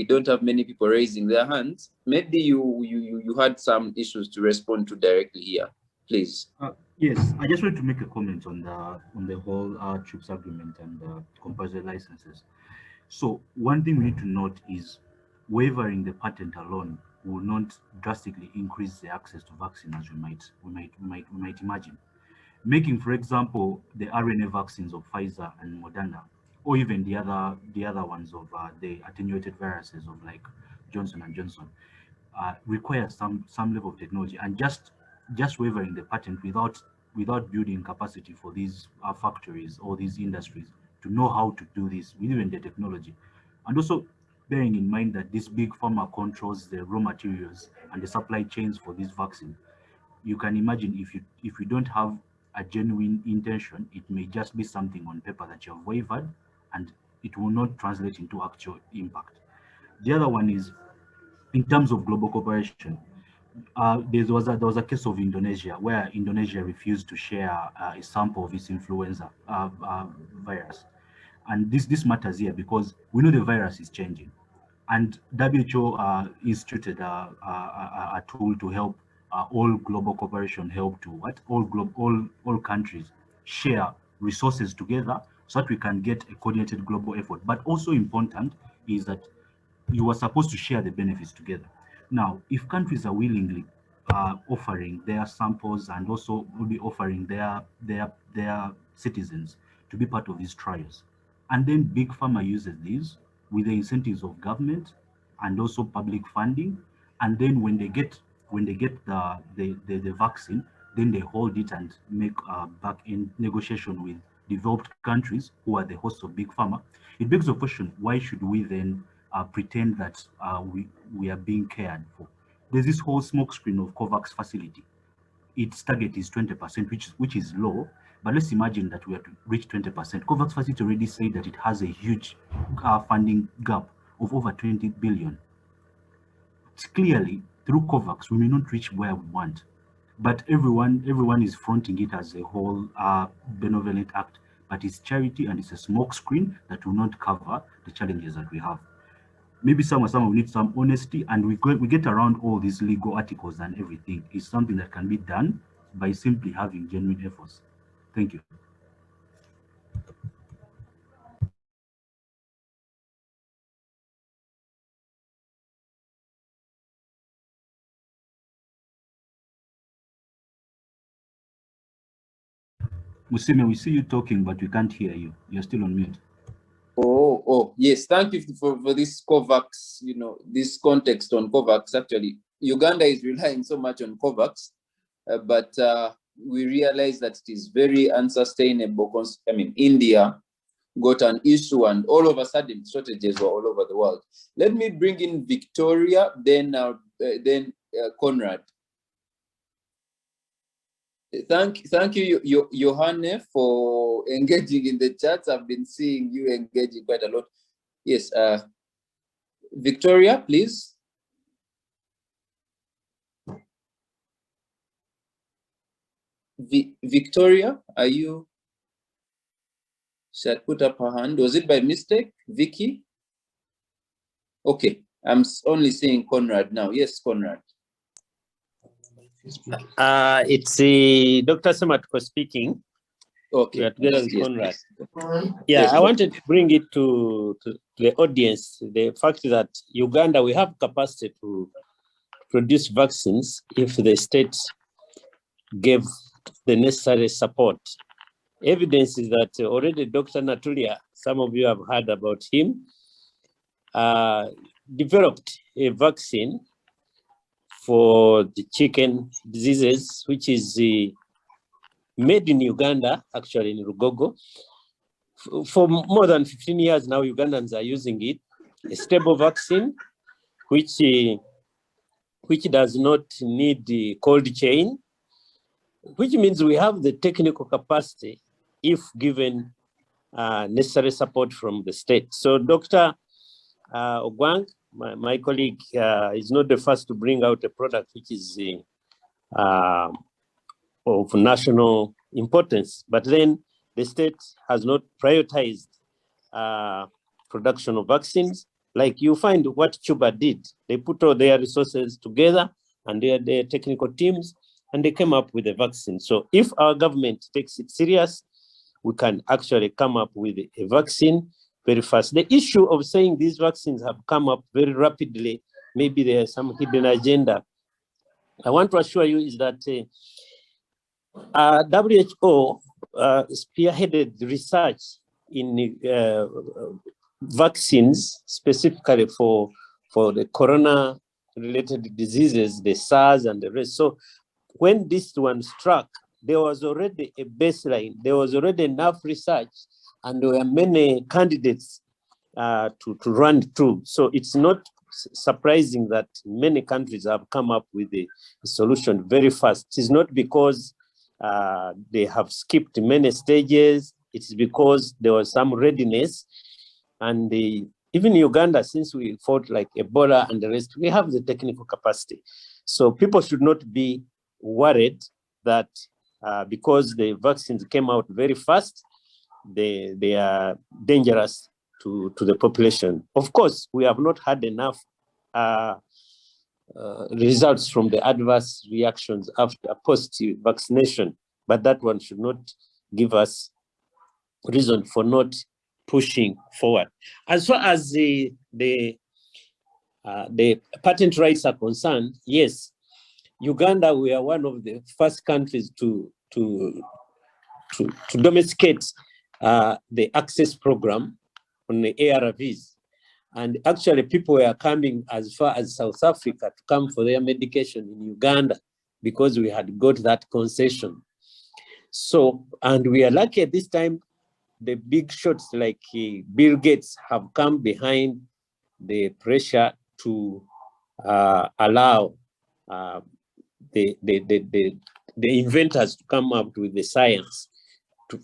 don't have many people raising their hands. Maybe you had some issues to respond to directly here, please. Yes, I just wanted to make a comment on the whole TRIPS agreement and compulsory licenses. So one thing we need to note is waiving the patent alone will not drastically increase the access to vaccine as we might imagine. Making, for example, the RNA vaccines of Pfizer and Moderna, or even the other ones of the attenuated viruses of like Johnson and Johnson, requires some level of technology, and just waiving the patent without building capacity for these factories or these industries to know how to do this with even the technology, and also bearing in mind that this big pharma controls the raw materials and the supply chains for this vaccine. You can imagine if you don't have a genuine intention, it may just be something on paper that you have waived, and it will not translate into actual impact. The other one is in terms of global cooperation. There was a case of Indonesia where Indonesia refused to share a sample of its influenza virus, and this matters here because we know the virus is changing, and WHO instituted a tool to help all global cooperation help to all countries share resources together so that we can get a coordinated global effort. But also important is that you are supposed to share the benefits together. Now, if countries are willingly offering their samples and also will be offering their citizens to be part of these trials, and then big pharma uses these with the incentives of government and also public funding, and then when they get the vaccine, then they hold it and make back in negotiation with developed countries who are the hosts of big pharma. It begs the question: why should we then pretend that we are being cared for? There's this whole smokescreen of COVAX facility. its target is 20%, which is low. But let's imagine that we have to reach 20%. COVAX Facility already said that it has a huge funding gap of over 20 billion. It's clearly, through COVAX, we may not reach where we want, but everyone is fronting it as a whole benevolent act. But it's charity and it's a smoke screen that will not cover the challenges that we have. Maybe some we need some honesty, and we get around all these legal articles and everything. It's something that can be done by simply having genuine efforts. Thank you. Musime, we see you talking, but we can't hear you. You're still on mute. Oh, yes. Thank you for this COVAX, this context on COVAX. Actually, Uganda is relying so much on COVAX, but we realize that it is very unsustainable. I mean, India got an issue, and all of a sudden, shortages were all over the world. Let me bring in Victoria, then Conrad. Thank you, Johanne, for engaging in the chats. I've been seeing you engaging quite a lot. Yes, Victoria, please. Victoria, are you? She had put up her hand. Was it by mistake, Vicky? Okay, I'm only seeing Conrad now. Yes, Conrad. It's Dr. Sematko speaking. Okay. We are together with Conrad. Yeah, yes, I wanted to bring it to the audience, the fact that Uganda, we have capacity to produce vaccines if the state gave the necessary support. Evidence is that already Dr. Natulia, some of you have heard about him, developed a vaccine for the chicken diseases, which is made in Uganda, actually in Rugogo. For more than 15 years now, Ugandans are using it, a stable vaccine, which does not need the cold chain, which means we have the technical capacity if given necessary support from the state. So Dr. Ogwang, my colleague, is not the first to bring out a product which is of national importance, but then the state has not prioritized production of vaccines. Like you find what Cuba did. They put all their resources together and their technical teams, and they came up with a vaccine. So if our government takes it serious, we can actually come up with a vaccine very fast. The issue of saying these vaccines have come up very rapidly, maybe there's some hidden agenda. I want to assure you is that WHO spearheaded research in vaccines specifically for the corona-related diseases, the SARS and the rest. So when this one struck, there was already a baseline, there was already enough research, and there were many candidates to run through. So it's not surprising that many countries have come up with a solution very fast. It's not because they have skipped many stages. It's because there was some readiness. And even Uganda, since we fought like Ebola and the rest, we have the technical capacity. So people should not be worried that because the vaccines came out very fast, they are dangerous to the population. Of course, we have not had enough results from the adverse reactions after post-vaccination, but that one should not give us reason for not pushing forward. As far as the patent rights are concerned, yes, Uganda, we are one of the first countries to domesticate the access program on the ARVs. And actually people were coming as far as South Africa to come for their medication in Uganda because we had got that concession. So, and we are lucky at this time, the big shots like Bill Gates have come behind the pressure to allow the the inventors to come up with the science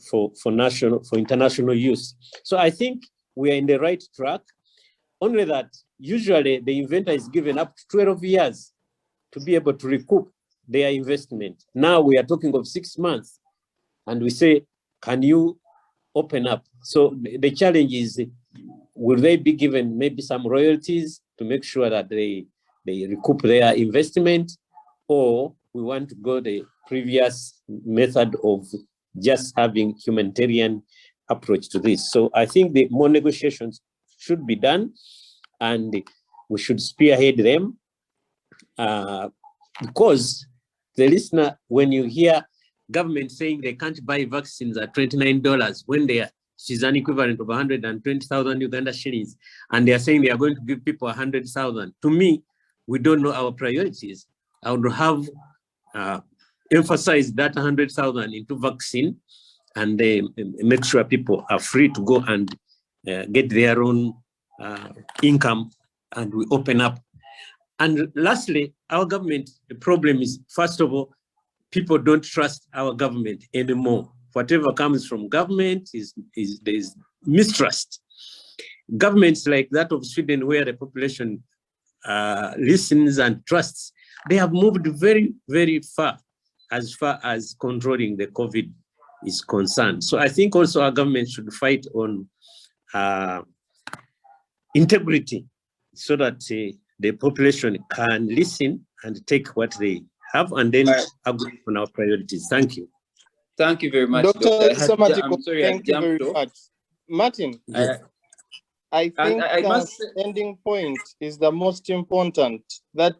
for international use. So I think we are in the right track. Only that usually the inventor is given up to 12 years to be able to recoup their investment. Now we are talking of 6 months, and we say, can you open up? So the challenge is, will they be given maybe some royalties to make sure that they recoup their investment, or we want to go the previous method of just having humanitarian approach to this? So I think the more negotiations should be done, and we should spearhead them, because the listener, when you hear government saying they can't buy vaccines at $29 when she's an equivalent of 120,000 Uganda shillings, and they are saying they are going to give people 100,000. To me, we don't know our priorities. I would have emphasized that 100,000 into vaccine, and make sure people are free to go and get their own income, and we open up. And lastly, our government, the problem is, first of all, people don't trust our government anymore. Whatever comes from government there's mistrust. Governments like that of Sweden, where the population listens and trusts, they have moved very, very far as controlling the COVID is concerned. So I think also our government should fight on integrity, so that the population can listen and take what they have, and then agree on our priorities. Thank you. Thank you very much, Dr. Sematiko, I'm sorry, thank you very much. Martin, I think the ending point is the most important, that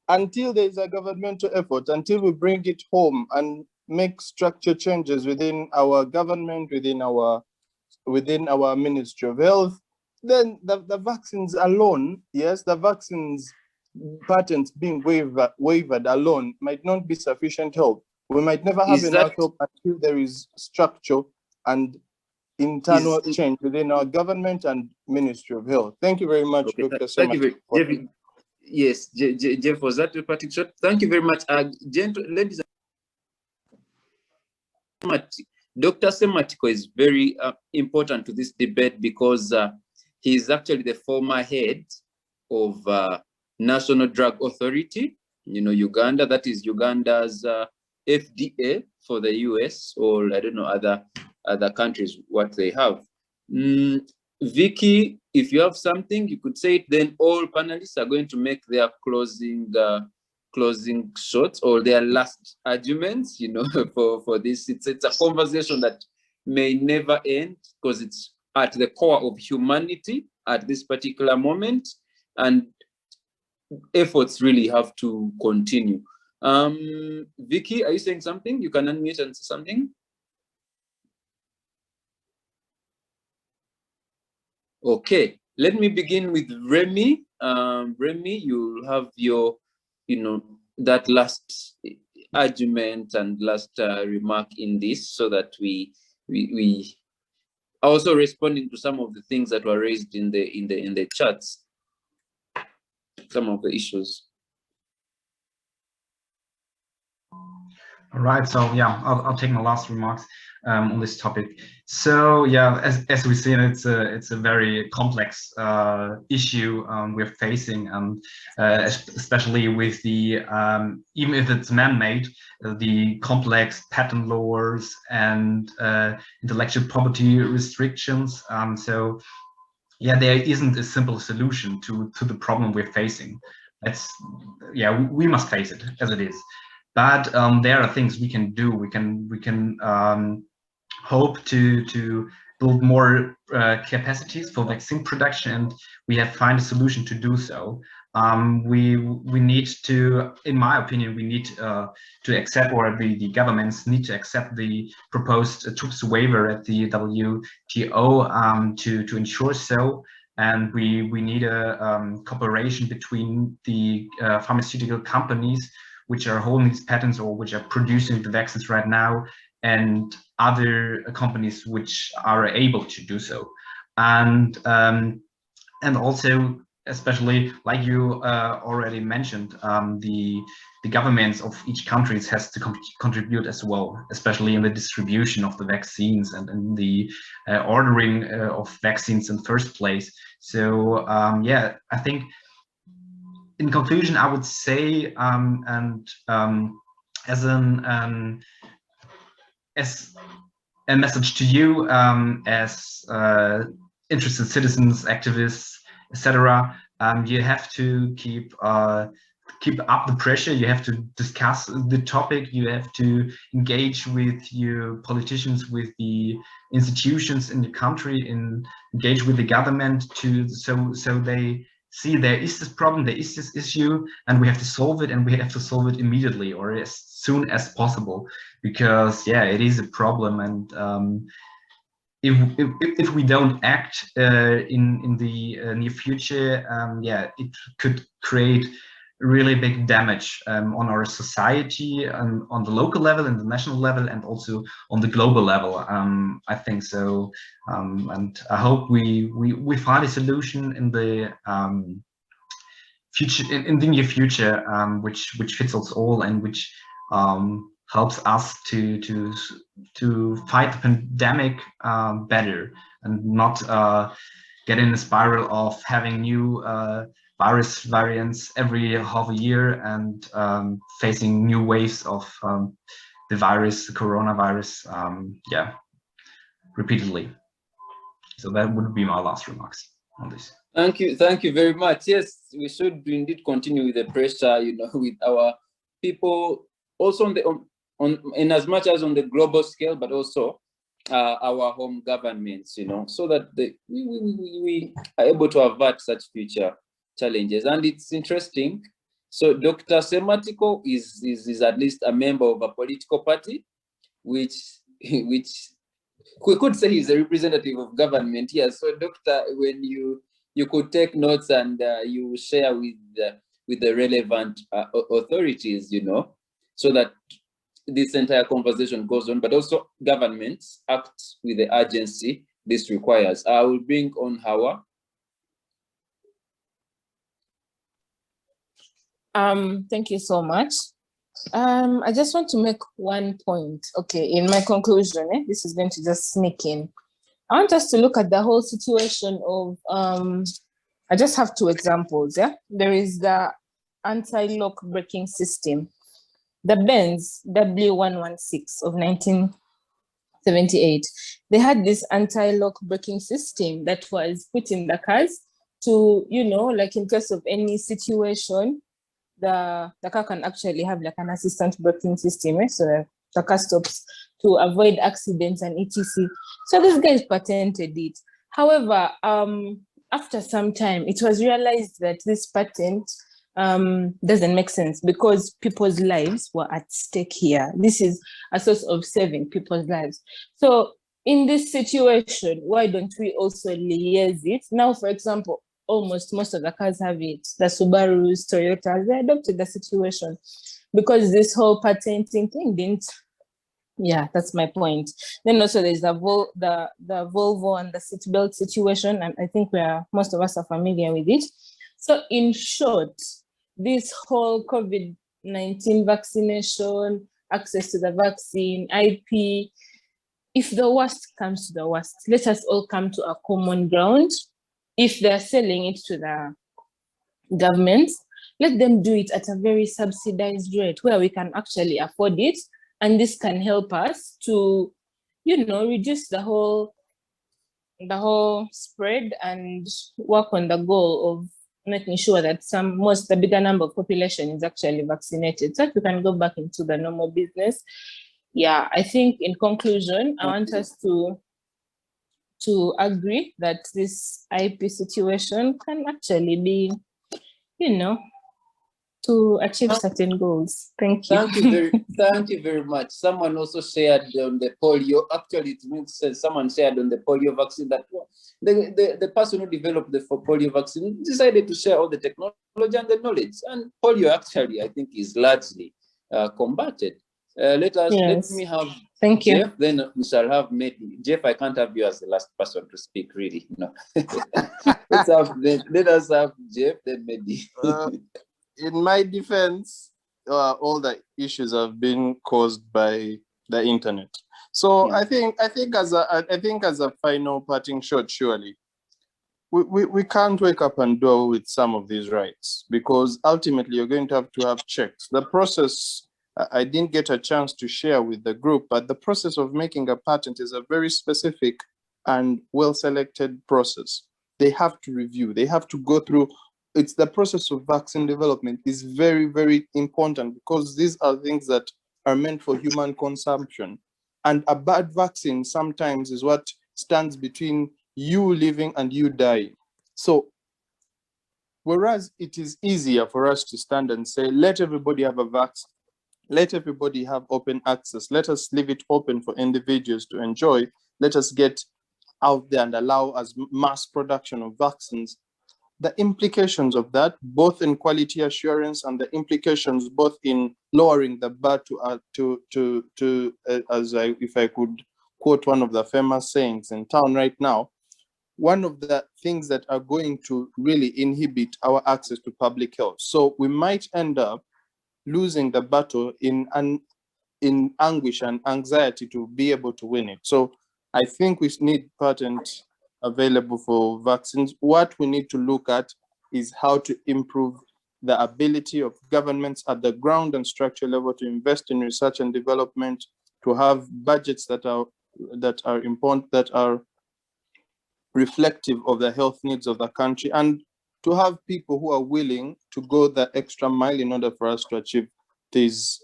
until there is a governmental effort, until we bring it home and make structure changes within our government, within our Ministry of Health, then the vaccines alone, yes, the vaccines patents being waived alone might not be sufficient help. We might never have enough help until there is structure and internal change within our government and Ministry of Health. Thank you very much, Dr. Thank you very much. Yes, Jeff, was that a parting shot? Thank you very much. Ladies and Dr. Sematiko is very important to this debate, because he is actually the former head of National Drug Authority, Uganda. That is Uganda's FDA for the US, or I don't know other countries what they have. Vicky, if you have something, you could say it. Then all panelists are going to make their closing shots or their last arguments. For this, it's a conversation that may never end, because it's at the core of humanity at this particular moment, and efforts really have to continue. Vicky, are you saying something? You can unmute and say something. Okay, let me begin with Remy. Remy, you'll have your, that last argument and last remark in this, so that we are also responding to some of the things that were raised in the chats, some of the issues. All right, so yeah, I'll take my last remarks on this topic. So yeah, as we've seen, it's a very complex issue we're facing, especially with the even if it's man-made, the complex patent laws and intellectual property restrictions. So yeah, there isn't a simple solution to the problem we're facing. We must face it as it is. But there are things we can do. We can hope to build more capacities for vaccine production, and we have find a solution to do so. We need to, in my opinion, we need to accept, or the governments need to accept the proposed TRIPS waiver at the WTO to ensure so. And we need a cooperation between the pharmaceutical companies which are holding these patents or which are producing the vaccines right now, and other companies which are able to do so. And also especially like you already mentioned, the governments of each country has to contribute as well, especially in the distribution of the vaccines and in the ordering of vaccines in the first place. So yeah, I think in conclusion, I would say, as a message to you, as interested citizens, activists, etc., you have to keep up the pressure. You have to discuss the topic. You have to engage with your politicians, with the institutions in the country, and engage with the government so they see there is this problem, there is this issue, and we have to solve it, and we have to solve it immediately or as soon as possible, because yeah, it is a problem. And if we don't act in the near future, yeah, it could create really big damage on our society and on the local level and the national level and also on the global level. I think so, and I hope we find a solution in the future, in the near future, which fits us all and which helps us to fight the pandemic better and not get in a spiral of having new virus variants every half a year and facing new waves of the virus, the coronavirus, yeah, repeatedly. So that would be my last remarks on this. Thank you very much. Yes, we should indeed continue with the pressure, you know, with our people, also in as much as on the global scale, but also our home governments, you know, so that we are able to avert such future challenges. And it's interesting. So Dr. Sematiko is at least a member of a political party, which we could say he's a representative of government here. So Doctor, when you could take notes and you share with the relevant authorities, you know, so that this entire conversation goes on, but also governments act with the urgency this requires. I will bring on Hawa. Thank you so much. I just want to make one point. Okay, in my conclusion, this is going to just sneak in. I want us to look at the whole situation of, I just have two examples, yeah? There is the anti-lock braking system. The Benz W116 of 1978, they had this anti-lock braking system that was put in the cars to, you know, like in case of any situation, the car can actually have like an assistant braking system, so the car stops to avoid accidents and etc. So these guys patented it. However, after some time, it was realized that this patent doesn't make sense because people's lives were at stake here. This is a source of saving people's lives. So in this situation, why don't we also liaise it? Now, for example, almost most of the cars have it. The Subarus, Toyotas, they adopted the situation because this whole patenting thing didn't. Yeah, that's my point. Then also there's the Volvo and the seatbelt situation, and I think most of us are familiar with it. So in short, this whole COVID-19 vaccination, access to the vaccine, IP, if the worst comes to the worst, let us all come to a common ground. If they're selling it to the government, let them do it at a very subsidized rate where we can actually afford it. And this can help us to, you know, reduce the whole spread and work on the goal of making sure that the bigger number of population is actually vaccinated, so that we can go back into the normal business. Yeah, I think in conclusion, I want us to agree that this IP situation can actually be, you know, to achieve certain goals. Thank you. Thank you very much. Someone also shared on the polio. Actually, it means someone shared on the polio vaccine that the person who developed the polio vaccine decided to share all the technology and the knowledge. And polio actually, I think, is largely combated. Let me have Thank you. Jeff, then we shall have Mehdi. Jeff, I can't have you as the last person to speak, really. No. Let us have Jeff, then Mehdi. In my defense, all the issues have been caused by the internet. So I think as a final parting shot, surely we can't wake up and do with some of these rights, because ultimately you're going to have checks. The process, I didn't get a chance to share with the group, but the process of making a patent is a very specific and well-selected process. They have to review, they have to go through. It's the process of vaccine development is very, very important, because these are things that are meant for human consumption. And a bad vaccine sometimes is what stands between you living and you dying. So whereas it is easier for us to stand and say, let everybody have a vaccine, let everybody have open access, let us leave it open for individuals to enjoy, let us get out there and allow us mass production of vaccines. The implications of that, both in quality assurance and the implications both in lowering the bar if I could quote one of the famous sayings in town right now, one of the things that are going to really inhibit our access to public health. So we might end up losing the battle in anguish and anxiety to be able to win it. So I think we need patent available for vaccines. What we need to look at is how to improve the ability of governments at the ground and structure level to invest in research and development, to have budgets that are important, that are reflective of the health needs of the country, and to have people who are willing to go the extra mile in order for us to achieve these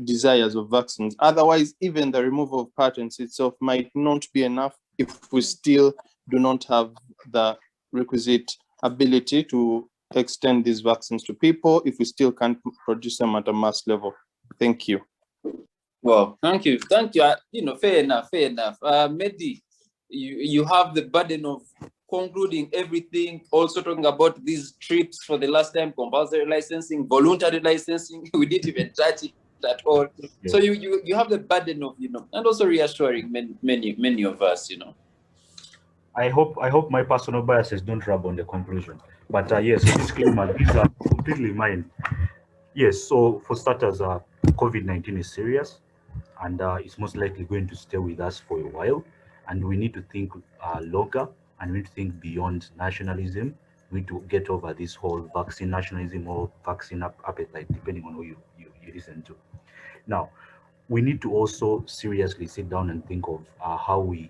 desires of vaccines. Otherwise, even the removal of patents itself might not be enough if we still do not have the requisite ability to extend these vaccines to people, if we still can't produce them at a mass level. Thank you. Well, thank you. Fair enough. Mehdi, you have the burden of concluding everything, also talking about these trips for the last time, compulsory licensing, voluntary licensing. We didn't even touch it at all. Yeah. So you have the burden of, and also reassuring many of us, I hope my personal biases don't rub on the conclusion. But yes, disclaimer, these are completely mine. Yes, so for starters, COVID-19 is serious, and it's most likely going to stay with us for a while. And we need to think longer, and we need to think beyond nationalism. We need to get over this whole vaccine nationalism or vaccine appetite, depending on who you listen to. Now, we need to also seriously sit down and think of how we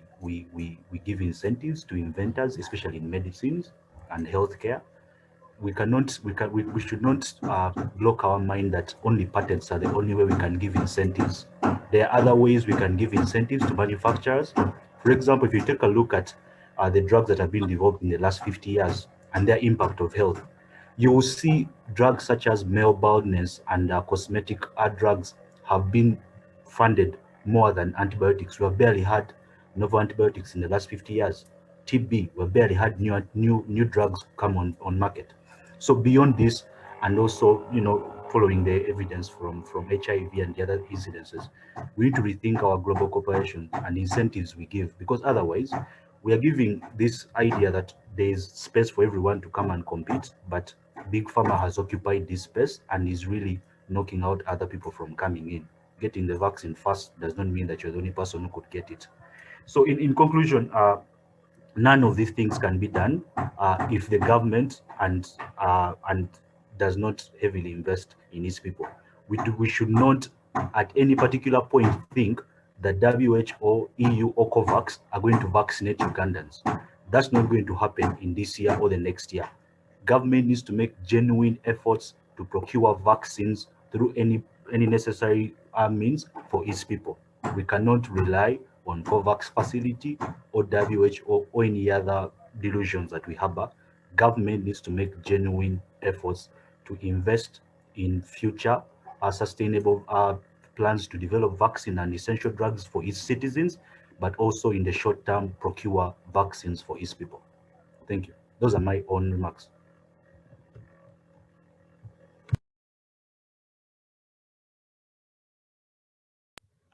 give incentives to inventors, especially in medicines and healthcare. We should not block our mind that only patents are the only way we can give incentives. There are other ways we can give incentives to manufacturers. For example, if you take a look at the drugs that have been developed in the last 50 years and their impact of health, you will see drugs such as male baldness and cosmetic drugs have been funded more than antibiotics. We have barely had novel antibiotics in the last 50 years. TB, we've barely had new drugs come on market. So beyond this, and also following the evidence from HIV and the other incidences, we need to rethink our global cooperation and incentives we give, because otherwise we are giving this idea that there is space for everyone to come and compete, but Big Pharma has occupied this space and is really knocking out other people from coming in. Getting the vaccine first does not mean that you're the only person who could get it. So in conclusion, none of these things can be done if the government and does not heavily invest in its people. We should not at any particular point think that WHO, EU, or COVAX are going to vaccinate Ugandans. That's not going to happen in this year or the next year. Government needs to make genuine efforts to procure vaccines through any necessary means for its people. We cannot rely on COVAX facility or WHO or any other delusions that we harbor. Government needs to make genuine efforts to invest in future sustainable plans to develop vaccine and essential drugs for its citizens, but also in the short term procure vaccines for its people. Thank you. Those are my own remarks.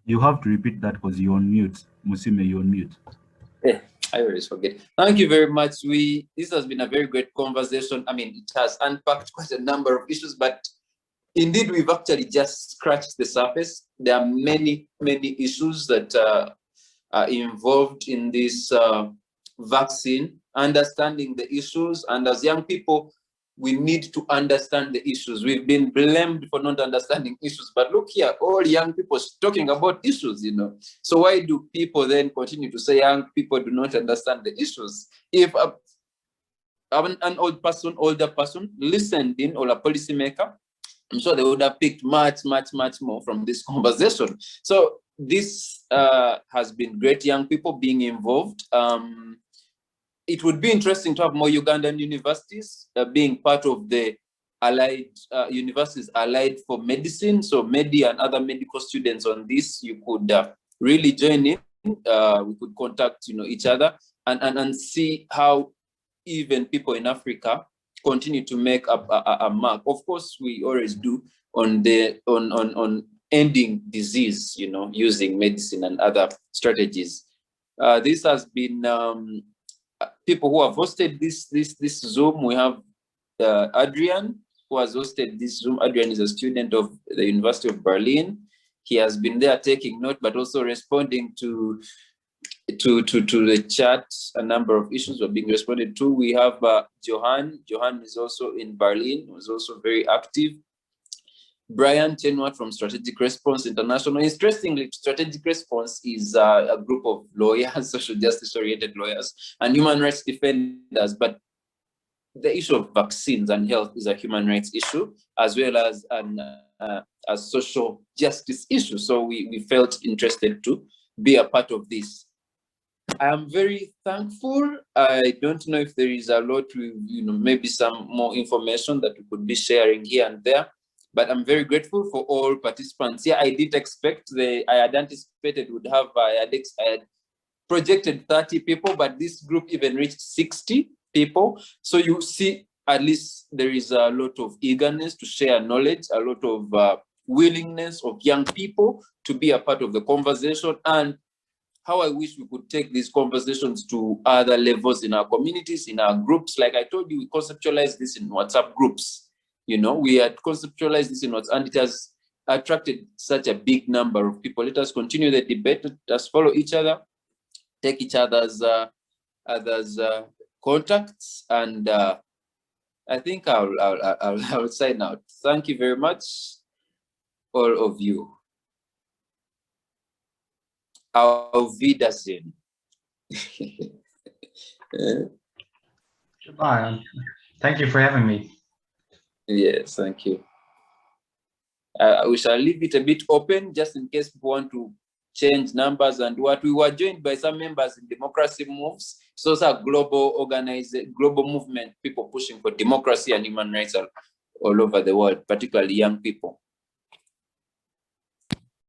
You have to repeat that because you're on mute. Musime, you're on mute. Yeah, I always forget. Thank you very much. This has been a very great conversation. I mean, it has unpacked quite a number of issues, but indeed, we've actually just scratched the surface. There are many, many issues that are involved in this vaccine, understanding the issues. And as young people, we need to understand the issues. We've been blamed for not understanding issues, but look here, all young people talking about issues, you know. So why do people then continue to say young people do not understand the issues? If an older person listened in, or a policymaker, I'm sure they would have picked much, much, much more from this conversation. So this has been great, young people being involved. It would be interesting to have more Ugandan universities being part of the allied universities allied for medicine. So Medi and other medical students on this, you could really join in. We could contact each other and see how even people in Africa continue to make a mark. Of course, we always do on ending disease, using medicine and other strategies. This has been people who have hosted this Zoom. We have Adrian, who has hosted this Zoom. Adrian is a student of the University of Berlin. He has been there taking note, but also responding to the chat. A number of issues were being responded to. We have Johan. Johan is also in Berlin, was also very active. Brian Chenwat from Strategic Response International. Interestingly, Strategic Response is a group of lawyers, social justice-oriented lawyers, and human rights defenders. But the issue of vaccines and health is a human rights issue, as well as a social justice issue. So we felt interested to be a part of this. I am very thankful. I don't know if there is a lot, maybe some more information that we could be sharing here and there. But I'm very grateful for all participants. Yeah, I did expect I had anticipated would have, I had projected 30 people, but this group even reached 60 people. So you see, at least there is a lot of eagerness to share knowledge, a lot of willingness of young people to be a part of the conversation. And how I wish we could take these conversations to other levels in our communities, in our groups. Like I told you, we conceptualized this in WhatsApp groups. We had conceptualized this in WhatsApp, and it has attracted such a big number of people. Let us continue the debate. Let us follow each other, take each other's contacts, and I think I'll sign out. Thank you very much, all of you. Auf Wiedersehen. Goodbye. Thank you for having me. Yes, thank you. We shall leave it a bit open just in case people want to change numbers and what. We were joined by some members in Democracy Moves. It's also a global movement, people pushing for democracy and human rights all over the world, particularly young people.